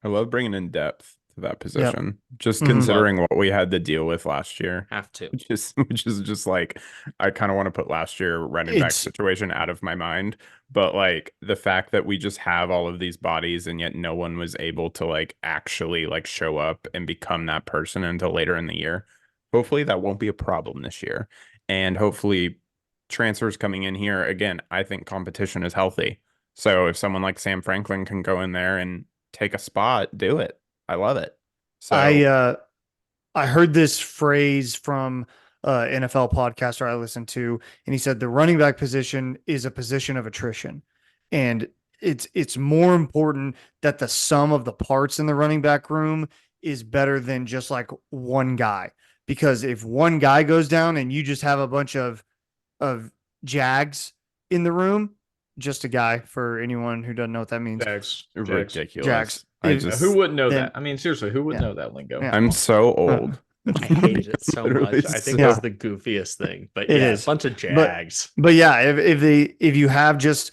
I love bringing in depth to that position. Just considering what we had to deal with last year. Have to. Which is just like, I kind of want to put last year running back situation out of my mind. But like the fact that we just have all of these bodies and yet no one was able to like actually like show up and become that person until later in the year. Hopefully that won't be a problem this year. And hopefully transfers coming in here, again, I think competition is healthy. So if someone like Sam Franklin can go in there and take a spot, do it. I love it. So I heard this phrase from NFL podcaster I listened to, and he said the running back position is a position of attrition. And it's more important that the sum of the parts in the running back room is better than just like one guy. Because if one guy goes down and you just have a bunch of Jags in the room, just a guy for anyone who doesn't know what that means. Jags. Ridiculous. Jags. Who wouldn't know that? I mean, seriously, who would know that lingo? Yeah. I'm so old. I hate it so much. I think that's the goofiest thing. But It yeah, is. a bunch of Jags. But yeah, if you have just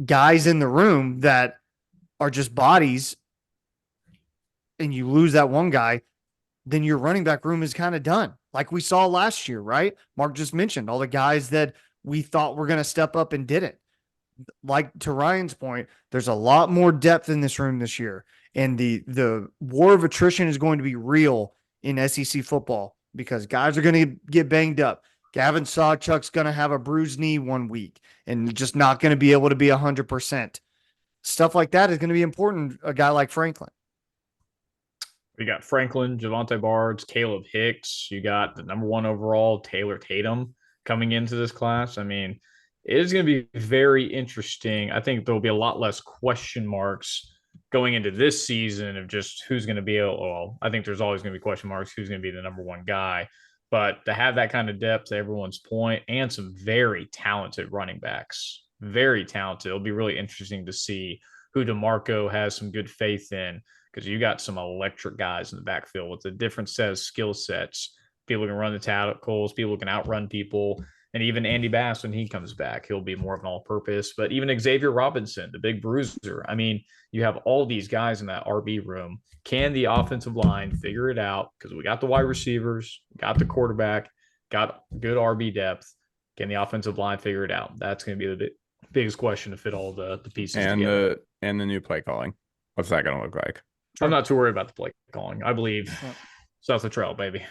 guys in the room that are just bodies and you lose that one guy, then your running back room is kind of done. Like we saw last year, right? Mark just mentioned all the guys that we thought were going to step up and didn't. Like to Ryan's point, there's a lot more depth in this room this year. And the war of attrition is going to be real in SEC football because guys are going to get banged up. Gavin Sawchuk's going to have a bruised knee one week and just not going to be able to be 100%. Stuff like that is going to be important. A guy like Franklin. We got Franklin, Javonte Barnes, Caleb Hicks. You got the number 1 overall, Taylor Tatum, coming into this class. I mean, it is going to be very interesting. I think there'll be a lot less question marks going into this season of just who's going to be. Well, I think there's always going to be question marks. Who's going to be the number 1 guy? But to have that kind of depth to everyone's point and some very talented running backs, very talented. It'll be really interesting to see who DeMarco has some good faith in because you got some electric guys in the backfield with a different set of skill sets. People can run the tackles, people can outrun people. And even Andy Bass, when he comes back, he'll be more of an all-purpose. But even Xavier Robinson, the big bruiser. I mean, you have all these guys in that RB room. Can the offensive line figure it out? Because we got the wide receivers, got the quarterback, got good RB depth. Can the offensive line figure it out? That's going to be the biggest question to fit all the pieces together. And the new play calling. What's that going to look like? I'm not too worried about the play calling. I believe South of Trail, baby.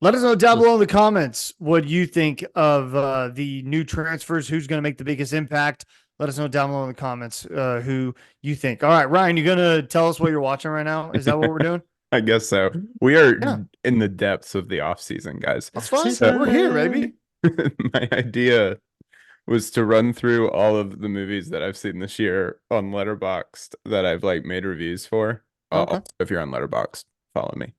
Let us know down below in the comments what you think of the new transfers. Who's going to make the biggest impact? Let us know down below in the comments who you think. All right, Ryan, you going to tell us what you're watching right now? Is that what we're doing? I guess so. We are in the depths of the off season, guys. That's fine. So, we're here, baby. My idea was to run through all of the movies that I've seen this year on Letterboxd that I've like made reviews for. Okay. If you're on Letterboxd, follow me.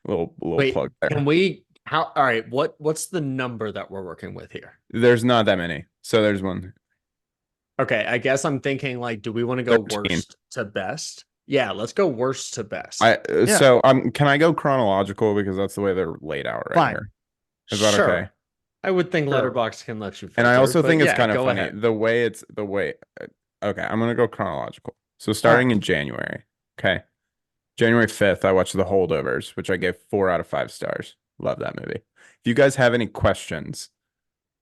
Little Wait, plug there. Can we all right, what's the number that we're working with here? There's not that many. So there's one. Okay, I guess I'm thinking like, do we want to go 13. worst to best? Yeah, let's go worst to best. So can I go chronological because that's the way they're laid out right here? Is that okay? I would think Letterboxd can let you. And I also think it's yeah, kind of funny ahead. the way. Okay, I'm gonna go chronological. So starting in January. Okay, January 5th, I watched The Holdovers, which I gave 4 out of 5 stars. Love that movie. If you guys have any questions,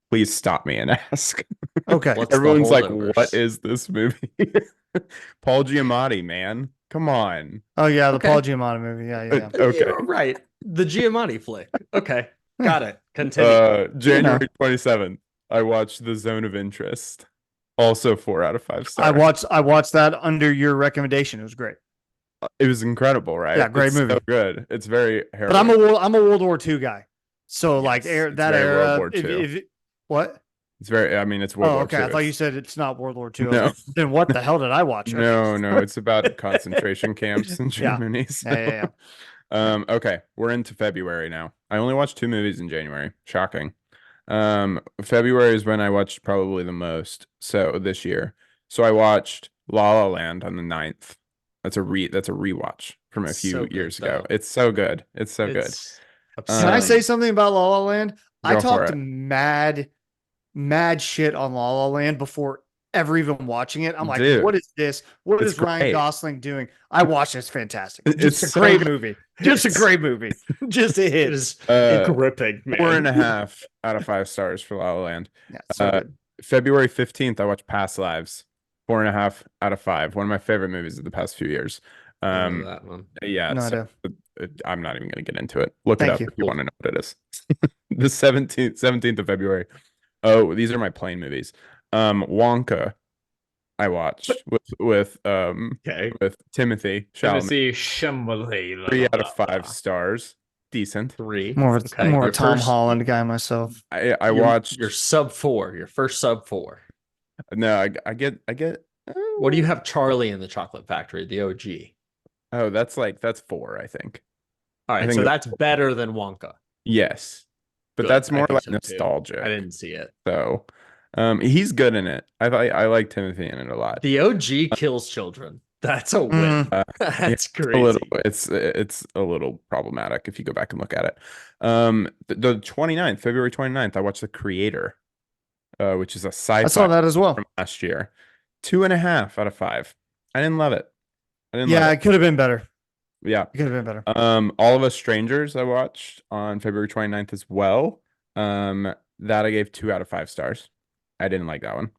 please stop me and ask. Okay. Everyone's like, what is this movie? Paul Giamatti, man. Come on. Oh, yeah. The Paul Giamatti movie. Yeah. Okay. Yeah, right. The Giamatti flick. Okay. Got it. Continue. January 27th, I watched The Zone of Interest. Also 4 out of 5 stars. I watched that under your recommendation. It was great. It was incredible, right? Yeah, great movie. So good. It's very But I'm a World War II guy. So like that era. World War II. What? It's very. I mean, it's World War okay. II. I thought you said it's not World War II. No. Then what the hell did I watch? No. It's about concentration camps in Germany. So. Yeah. Okay, we're into February now. I only watched 2 movies in January. Shocking. February is when I watched probably the most. So this year. So I watched La La Land on the 9th. That's a rewatch from a few So good, years ago. though. It's so good. It's so good. It's Can I say upsetting. something about La La Land? I Go for talked it. mad shit on La La Land before ever even watching it. I'm like, Dude, what is this? What it's is Ryan great. Gosling doing? I watched it. It's fantastic. It's Just a so great good. movie. Just a great movie. Just a It hit. is Uh, gripping, man. 4.5 out of 5 stars for La La Land. Yeah, so good. February 15th, I watched Past Lives. 4.5 out of 5. One of my favorite movies of the past few years. I know that one. Yeah, No so idea. I'm not even going to get into it. Look it Thank up you. if you want to know what it is. The 17th of February. Oh, these are my plain movies. Wonka, I watched with Okay. Timothy Chalamet. Timothy Chalamet. 3 out of 5 stars. Decent. 3. More of Okay, a your Tom first- Holland guy myself. I your- watched. your sub 4, your first sub 4. No, I get. What do you have Charlie in the Chocolate Factory, the OG? Oh, that's 4, I think. All I right, think so that's that's better than Wonka. Yes, but Good, that's I more think like so, too. nostalgia. I didn't see it. So, he's good in it. I like Timothy in it a lot. The OG kills children. That's a win. That's crazy. It's a little problematic if you go back and look at it. The 29th, February 29th, I watched The Creator, which is a sci-fi I saw that as well. from last year. 2.5 out of 5. I didn't love it. Yeah, it could have been better. Yeah. It could have been better. All of Us Strangers I watched on February 29th as well. That I gave 2 out of 5 stars. I didn't like that one.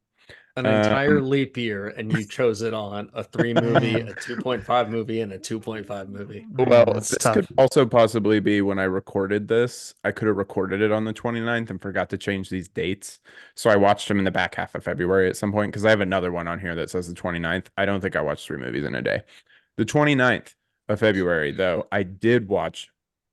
An entire leap year, and you chose it on a 3 movie, a 2.5 movie, and a 2.5 movie. Well, It's this tough. could also possibly be when I recorded this. I could have recorded it on the 29th and forgot to change these dates. So I watched them in the back half of February at some point because I have another one on here that says the 29th. I don't think I watched 3 movies in a day. The 29th of February, though, I did watch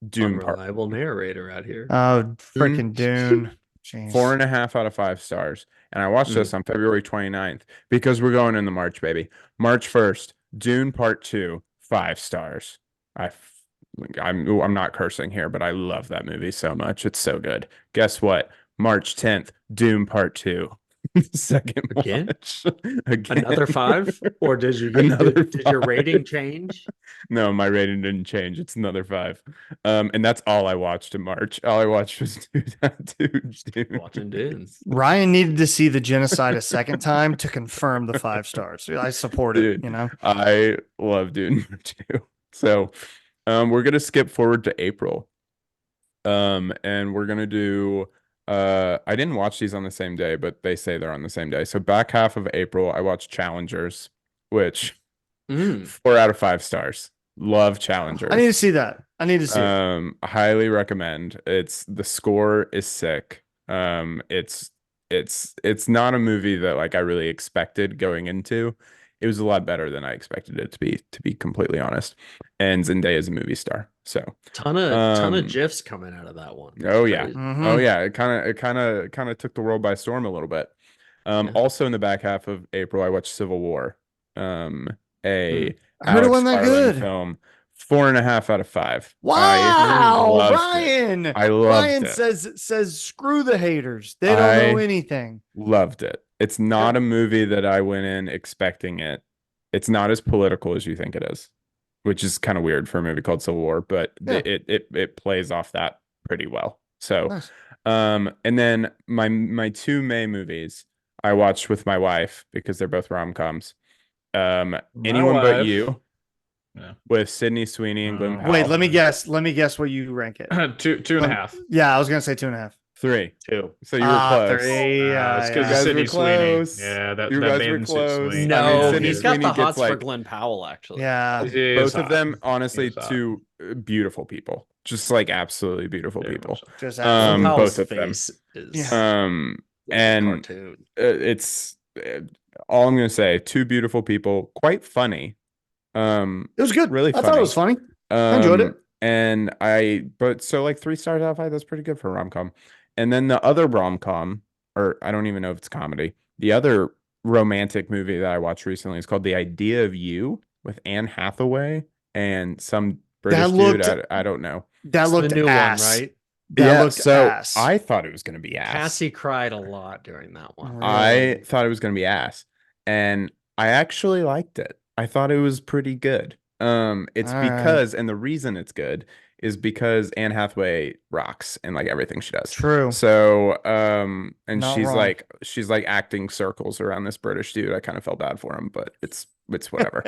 Dune Part. Unreliable narrator out here. Oh, freaking Dune. Jeez. 4.5 out of 5 stars. And I watched this on February 29th because we're going into March, baby. March 1st, Dune Part 2, 5 stars. I'm not cursing here, but I love that movie so much. It's so good. Guess what? March 10th, Dune Part 2. Second Again? watch. Again. Another 5? Or did you did your rating change? No, my rating didn't change. It's another 5. And that's all I watched in March. All I watched was Dune. Watching dudes. Ryan needed to see the genocide a second time to confirm the 5 stars. I support it, Dude, you know. I love Dune too. So we're gonna skip forward to April. And we're gonna do I didn't watch these on the same day, but they say they're on the same day. So back half of April, I watched Challengers, which 4 out of 5 stars. Love Challengers. I need to see that. I need to see it. Highly recommend. The score is sick. It's not a movie that like I really expected going into. It was a lot better than I expected it to be completely honest. And Zendaya is a movie star. So ton of gifs coming out of that one. Oh yeah. Mhm. Oh yeah. It kind of took the world by storm a little bit. Also in the back half of April, I watched Civil War. A I heard it wasn't that Alex Garland good. film. 4.5 out of 5. Wow, loved it. Ryan. I loved Ryan it. says screw the haters. They don't know anything. Loved it. It's not a movie that I went in expecting it. It's not as political as you think it is, which is kind of weird for a movie called Civil War, but Yeah. it plays off that pretty well. So, Nice. and then my 2 May movies I watched with my wife because they're both rom-coms. Anyone But wife. You. Yeah. With Sydney Sweeney and Glenn Powell. Wait, let me guess. Let me guess what you rank it. 2.5. Yeah, I was gonna say 2.5. 3. 2. So you were close. 3. It's because You guys Sydney were Sweeney. close. Yeah, that You guys made were him close. Sweeney. No, I mean, Sydney he's got Sweeney the gets, hots for like- Glenn Powell, actually. Yeah. He is Both of hot. them, honestly, He is hot. 2 beautiful people. Just like absolutely beautiful Very people. much so. Just Glenn absolutely. Powell's both of them. face is Yeah. like a And cartoon. it's all I'm gonna say. 2 beautiful people, quite funny. It was good. Really I thought it was funny. I enjoyed it. And but so like 3 stars out of 5, that's pretty good for a rom-com. And then the other rom-com, or I don't even know if it's comedy. The other romantic movie that I watched recently is called The Idea of You with Anne Hathaway and some British dude. I don't know. That It's looked the new ass. one, right? That looked ass. I thought it was going to be ass. Cassie cried a lot during that one. Really? I thought it was going to be ass, and I actually liked it. I thought it was pretty good. It's All because, and the reason it's good is because Anne Hathaway rocks in like everything she does. True. So, and Not she's wrong. like acting circles around this British dude. I kind of felt bad for him, but it's whatever.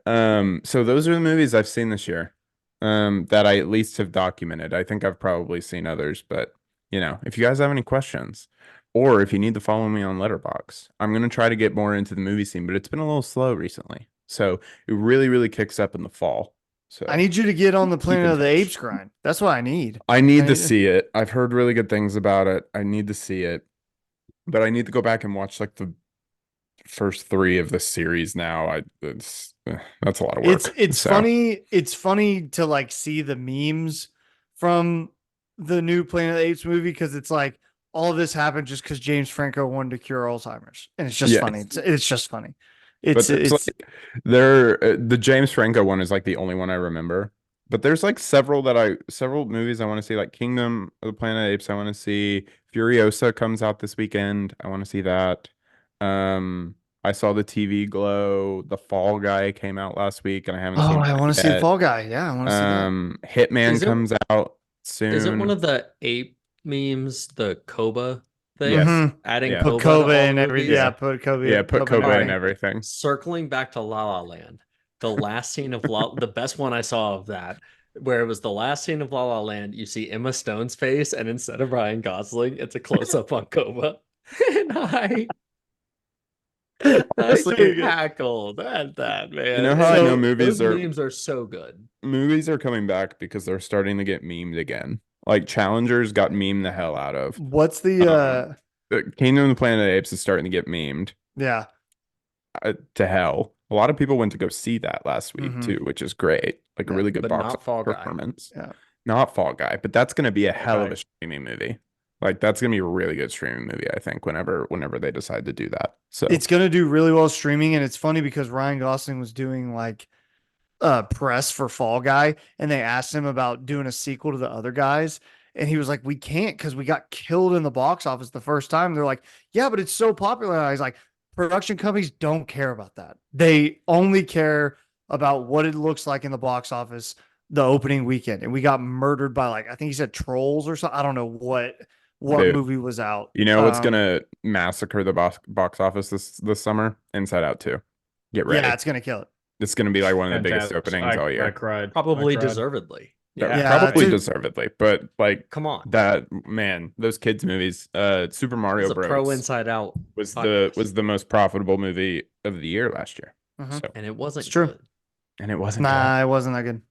So those are the movies I've seen this year, that I at least have documented. I think I've probably seen others, but if you guys have any questions, or if you need to follow me on Letterboxd, I'm gonna try to get more into the movie scene, but it's been a little slow recently. So it really, really kicks up in the fall. So I need you to get on the Planet in of the touch. Apes grind. That's what I need. I need to see it. I've heard really good things about it. I need to see it, but I need to go back and watch like the first 3 of the series now. That's a lot of work. It's funny. It's funny to like see the memes from the new Planet of the Apes movie, because it's like all of this happened just because James Franco wanted to cure Alzheimer's, and it's just funny. It's just funny. It's like, the James Franco one is like the only one I remember. But there's like several movies I want to see, like Kingdom of the Planet of the Apes I want to see. Furiosa comes out this weekend. I want to see that. I saw the TV Glow. The Fall Guy came out last week, and I haven't seen I that want to see the yet. Fall Guy. Yeah, I want to see that. Hitman comes out soon. Is it one of the ape memes, the Koba thing? Yes. Adding Yeah. Koba Put Koba to all in every. movies? Yeah, put Koba. Yeah, put Koba in everything. everything. Circling back to La La Land, the last scene of the best one I saw of that, where it was the last scene of La La Land, you see Emma Stone's face, and instead of Ryan Gosling, it's a close up on Koba. And I cackled at that, man. You know how I know those memes are so good. Movies are coming back because they're starting to get memed again. Like Challengers got memed the hell out of. What's the Kingdom of the Planet of the Apes is starting to get memed. Yeah. To hell. A lot of people went to go see that last week too, which is great. Like a really good box performance. Yeah. Not Fall Guy, but that's going to be a hell of a streaming movie. Like that's going to be a really good streaming movie, I think, whenever they decide to do that. So it's going to do really well streaming, and it's funny because Ryan Gosling was doing like press for Fall Guy, and they asked him about doing a sequel to the other guys, and he was like, "We can't because we got killed in the box office the first time." They're like, "Yeah, but it's so popular." And he's like, "Production companies don't care about that. They only care about what it looks like in the box office the opening weekend." And we got murdered by like, I think he said Trolls or something. I don't know what movie was out. You know what's gonna massacre the box office this summer? Inside Out 2. Get ready. Yeah, it's gonna kill it. It's gonna be like one of the biggest openings all year. I cried. Probably deservedly. Yeah, probably deservedly. But like, come on, those kids movies. Super Mario Bros. Pro Inside Out was the most profitable movie of the year last year. So, and it wasn't true. good. And it wasn't. Nah, it wasn't that good.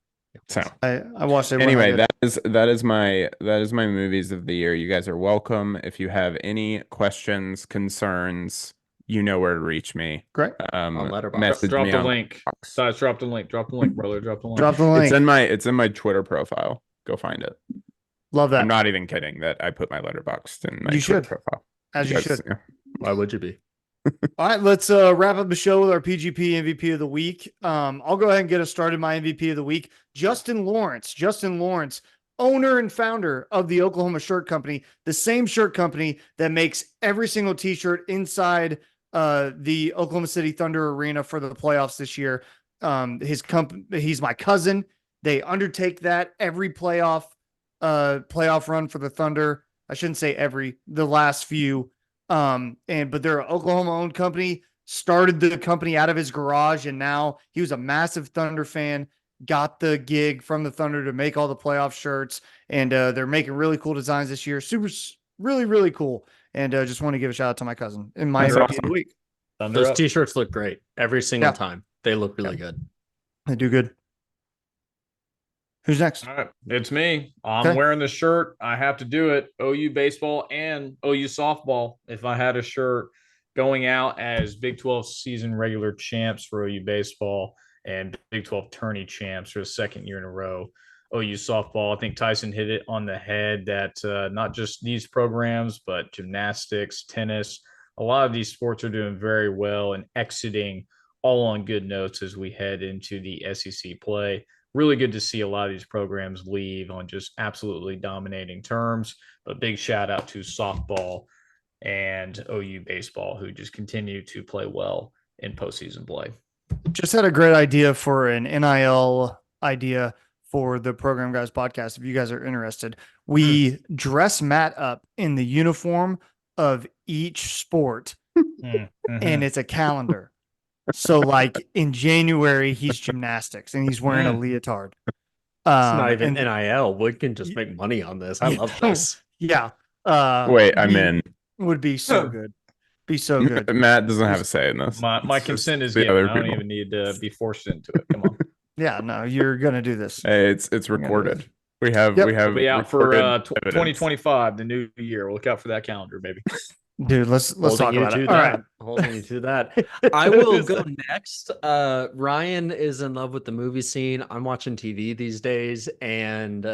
So I watched it. Anyway, that is my movies of the year. You guys are welcome. If you have any questions, concerns, you know where to reach me. Great. On Letterboxd. Message Drop me the on link. Size, drop the link, brother. Drop the link. Drop the link. It's in my Twitter profile. Go find it. Love that. I'm not even kidding that I put my Letterboxd in my Twitter profile. As you should. Yeah. Why would you be? All right, let's wrap up the show with our PGP MVP of the week. I'll go ahead and get us started. My MVP of the week, Justin Lawrence, owner and founder of the Oklahoma Shirt Company, the same shirt company that makes every single t-shirt inside the Oklahoma City Thunder Arena for the playoffs this year. He's my cousin. They undertake that every playoff run for the Thunder. I shouldn't say the last few. But they're an Oklahoma owned company, started the company out of his garage. And now he was a massive Thunder fan, got the gig from the Thunder to make all the playoff shirts. And, they're making really cool designs this year. Really, really cool. And, just want to give a shout out to my cousin in my MVP of the week. Those t-shirts look great every single time. They look really good. They do good. Who's next? All right, it's me. I'm wearing the shirt. I have to do it. OU baseball and OU softball. If I had a shirt going out as Big 12 season regular champs for OU baseball and Big 12 tourney champs for the second year in a row, OU softball. I think Tyson hit it on the head that not just these programs, but gymnastics, tennis, a lot of these sports are doing very well and exiting all on good notes as we head into the SEC play. really good to see a lot of these programs leave on just absolutely dominating terms. But big shout out to softball and OU baseball, who just continue to play well in postseason play. Just had a great idea for an NIL idea for the Program Guys podcast. If you guys are interested, we dress Matt up in the uniform of each sport, and it's a calendar. So, like in January, he's gymnastics and he's wearing a leotard. It's not even and- NIL. We can just make money on this. I love this. Yeah. Wait, I'm in. Would be so good. Be so good. Matt doesn't have a say in this. My It's consent is the given. other I don't people. even need to be forced into it. Come on. Yeah, no, you're gonna do this. Hey, it's recorded. We have Yep. we have We'll be out for recorded evidence. 2025, the new year. We'll look out for that calendar, baby. Dude, let's talk Holding you about to it. that. All right. Holding you to that. I will go next. Ryan is in love with the movie scene. I'm watching TV these days, and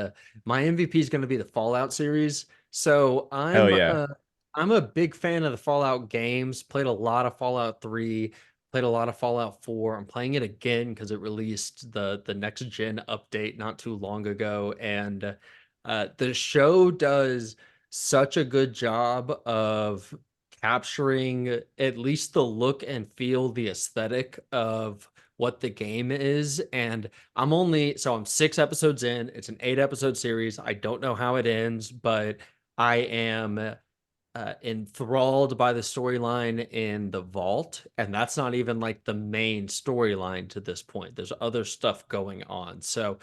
my MVP is going to be the Fallout series. So Hell yeah. I'm a big fan of the Fallout games. Played a lot of Fallout 3. Played a lot of Fallout 4. I'm playing it again because it released the next gen update not too long ago, and the show does such a good job of capturing at least the look and feel, the aesthetic of what the game is. And I'm 6 episodes in. It's an 8-episode series. I don't know how it ends, but I am enthralled by the storyline in the vault, and that's not even like the main storyline to this point. There's other stuff going on, so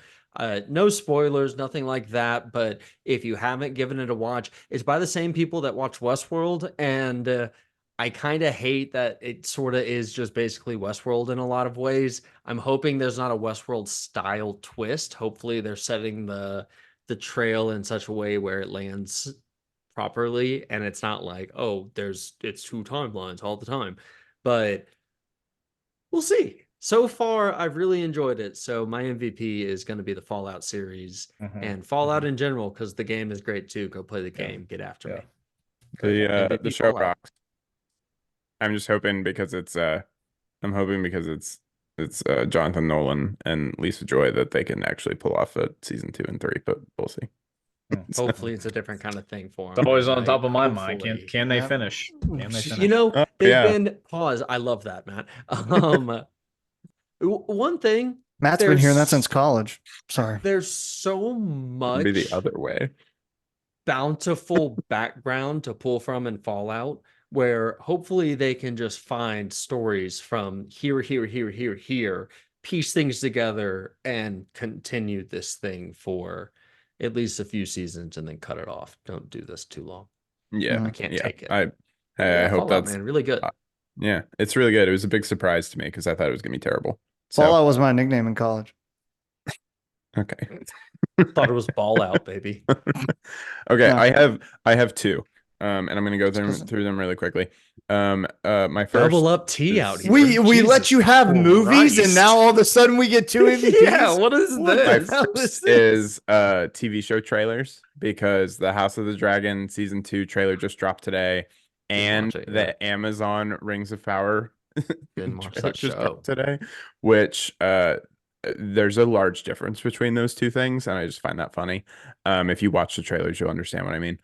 no spoilers, nothing like that. But if you haven't given it a watch, it's by the same people that watch Westworld, and I kind of hate that it sort of is just basically Westworld in a lot of ways. I'm hoping there's not a Westworld style twist. Hopefully they're setting the trail in such a way where it lands properly, and it's not like, oh, it's 2 timelines all the time. But we'll see. So far, I've really enjoyed it. So my MVP is going to be the Fallout series and Fallout in general, because the game is great too. Go play the game. Get after me. The MVP show Fallout. rocks. I'm just hoping because it's Jonathan Nolan and Lisa Joy that they can actually pull off a season 2 and 3, but we'll see. Hopefully it's a different kind of thing for them. It's always on top of my mind. Can they finish? Can they finish? You know, Oh, they've yeah. been pause. I love that, Matt. One thing, Matt's been hearing that since college. Sorry. there's so much Be the other way. bountiful background to pull from in Fallout, where hopefully they can just find stories from here, piece things together, and continue this thing for at least a few seasons, and then cut it off. Don't do this too long. Yeah, I can't yeah. take it. I hope Fallout, that's man, really good. yeah. It's really good. It was a big surprise to me because I thought it was gonna be terrible. So, Fallout was my nickname in college. okay. Thought it was ball out, baby. Okay, Yeah. I have 2. And I'm gonna go through them really quickly. My first Double up tea out here. We let Jesus you have movies, and Christ. now all of a sudden we get 2 MVPs. Yeah, what is What this? the hell first this? is TV show trailers, because the House of the Dragon season 2 trailer just dropped today, and watch it, the Amazon Rings of Power Didn't watch trailer that just show. dropped today, which there's a large difference between those 2 things, and I just find that funny. If you watch the trailers, you'll understand what I mean.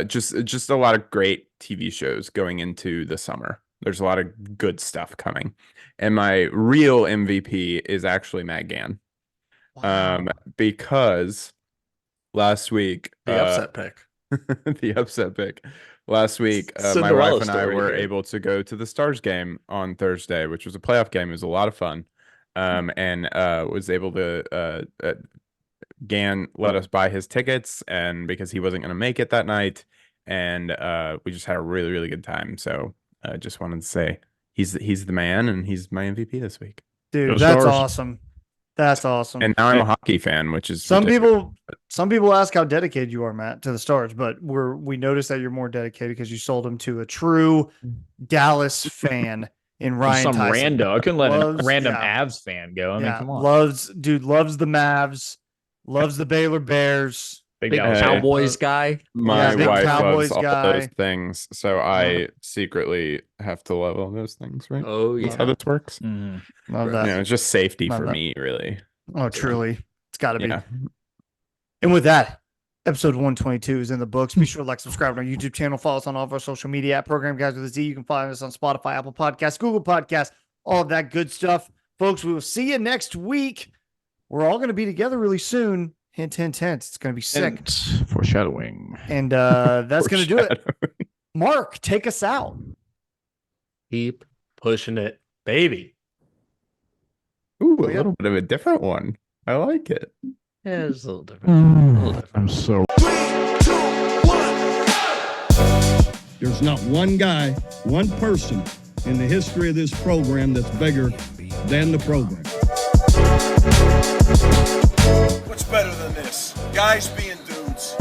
Just a lot of great TV shows going into the summer. There's a lot of good stuff coming, and my real MVP is actually Matt Gann. Wow. Because last week The upset pick. the upset pick last week, my Cinderella wife and I story were here. able to go to the Stars game on Thursday, which was a playoff game. It was a lot of fun, and was able to Gann let us buy his tickets, and because he wasn't going to make it that night, and we just had a really, really good time. So I just wanted to say he's the man, and he's my MVP this week. Dude, Go that's Stars. awesome. That's awesome. And now I'm a hockey fan, which is some ridiculous. people ask how dedicated you are, Matt, to the Stars, but we noticed that you're more dedicated because you sold them to a true Dallas fan in Ryan Some Tyson. rando. I couldn't let Loves- a random yeah. Avs fan go. I mean, Yeah, come on. loves the Mavs, loves the Baylor Bears. Big Big Dallas Cowboys guy. My big wife Cowboys loves all guy. those things, so I secretly have to love all those things, right? Oh That's yeah. how this works. Mhm. Love You that. know, it's just safety Love for that. me, really. Oh, truly. It's got to be. Yeah. And with that, episode 122 is in the books. Be sure to like, subscribe to our YouTube channel. Follow us on all of our social media at Program Guys with a Z. You can find us on Spotify, Apple Podcasts, Google Podcasts, all of that good stuff. Folks, we will see you next week. We're all going to be together really soon. Hint, hint, hint. It's going to be sick. And foreshadowing. And that's going to do it. Mark, take us out. Keep pushing it, baby. Ooh, Oh, a yeah. little bit of a different one. I like it. Yeah, it's a little different. A little different. I'm so There's not one guy, one person in the history of this program that's bigger than the program. What's better than this? Guys being dudes.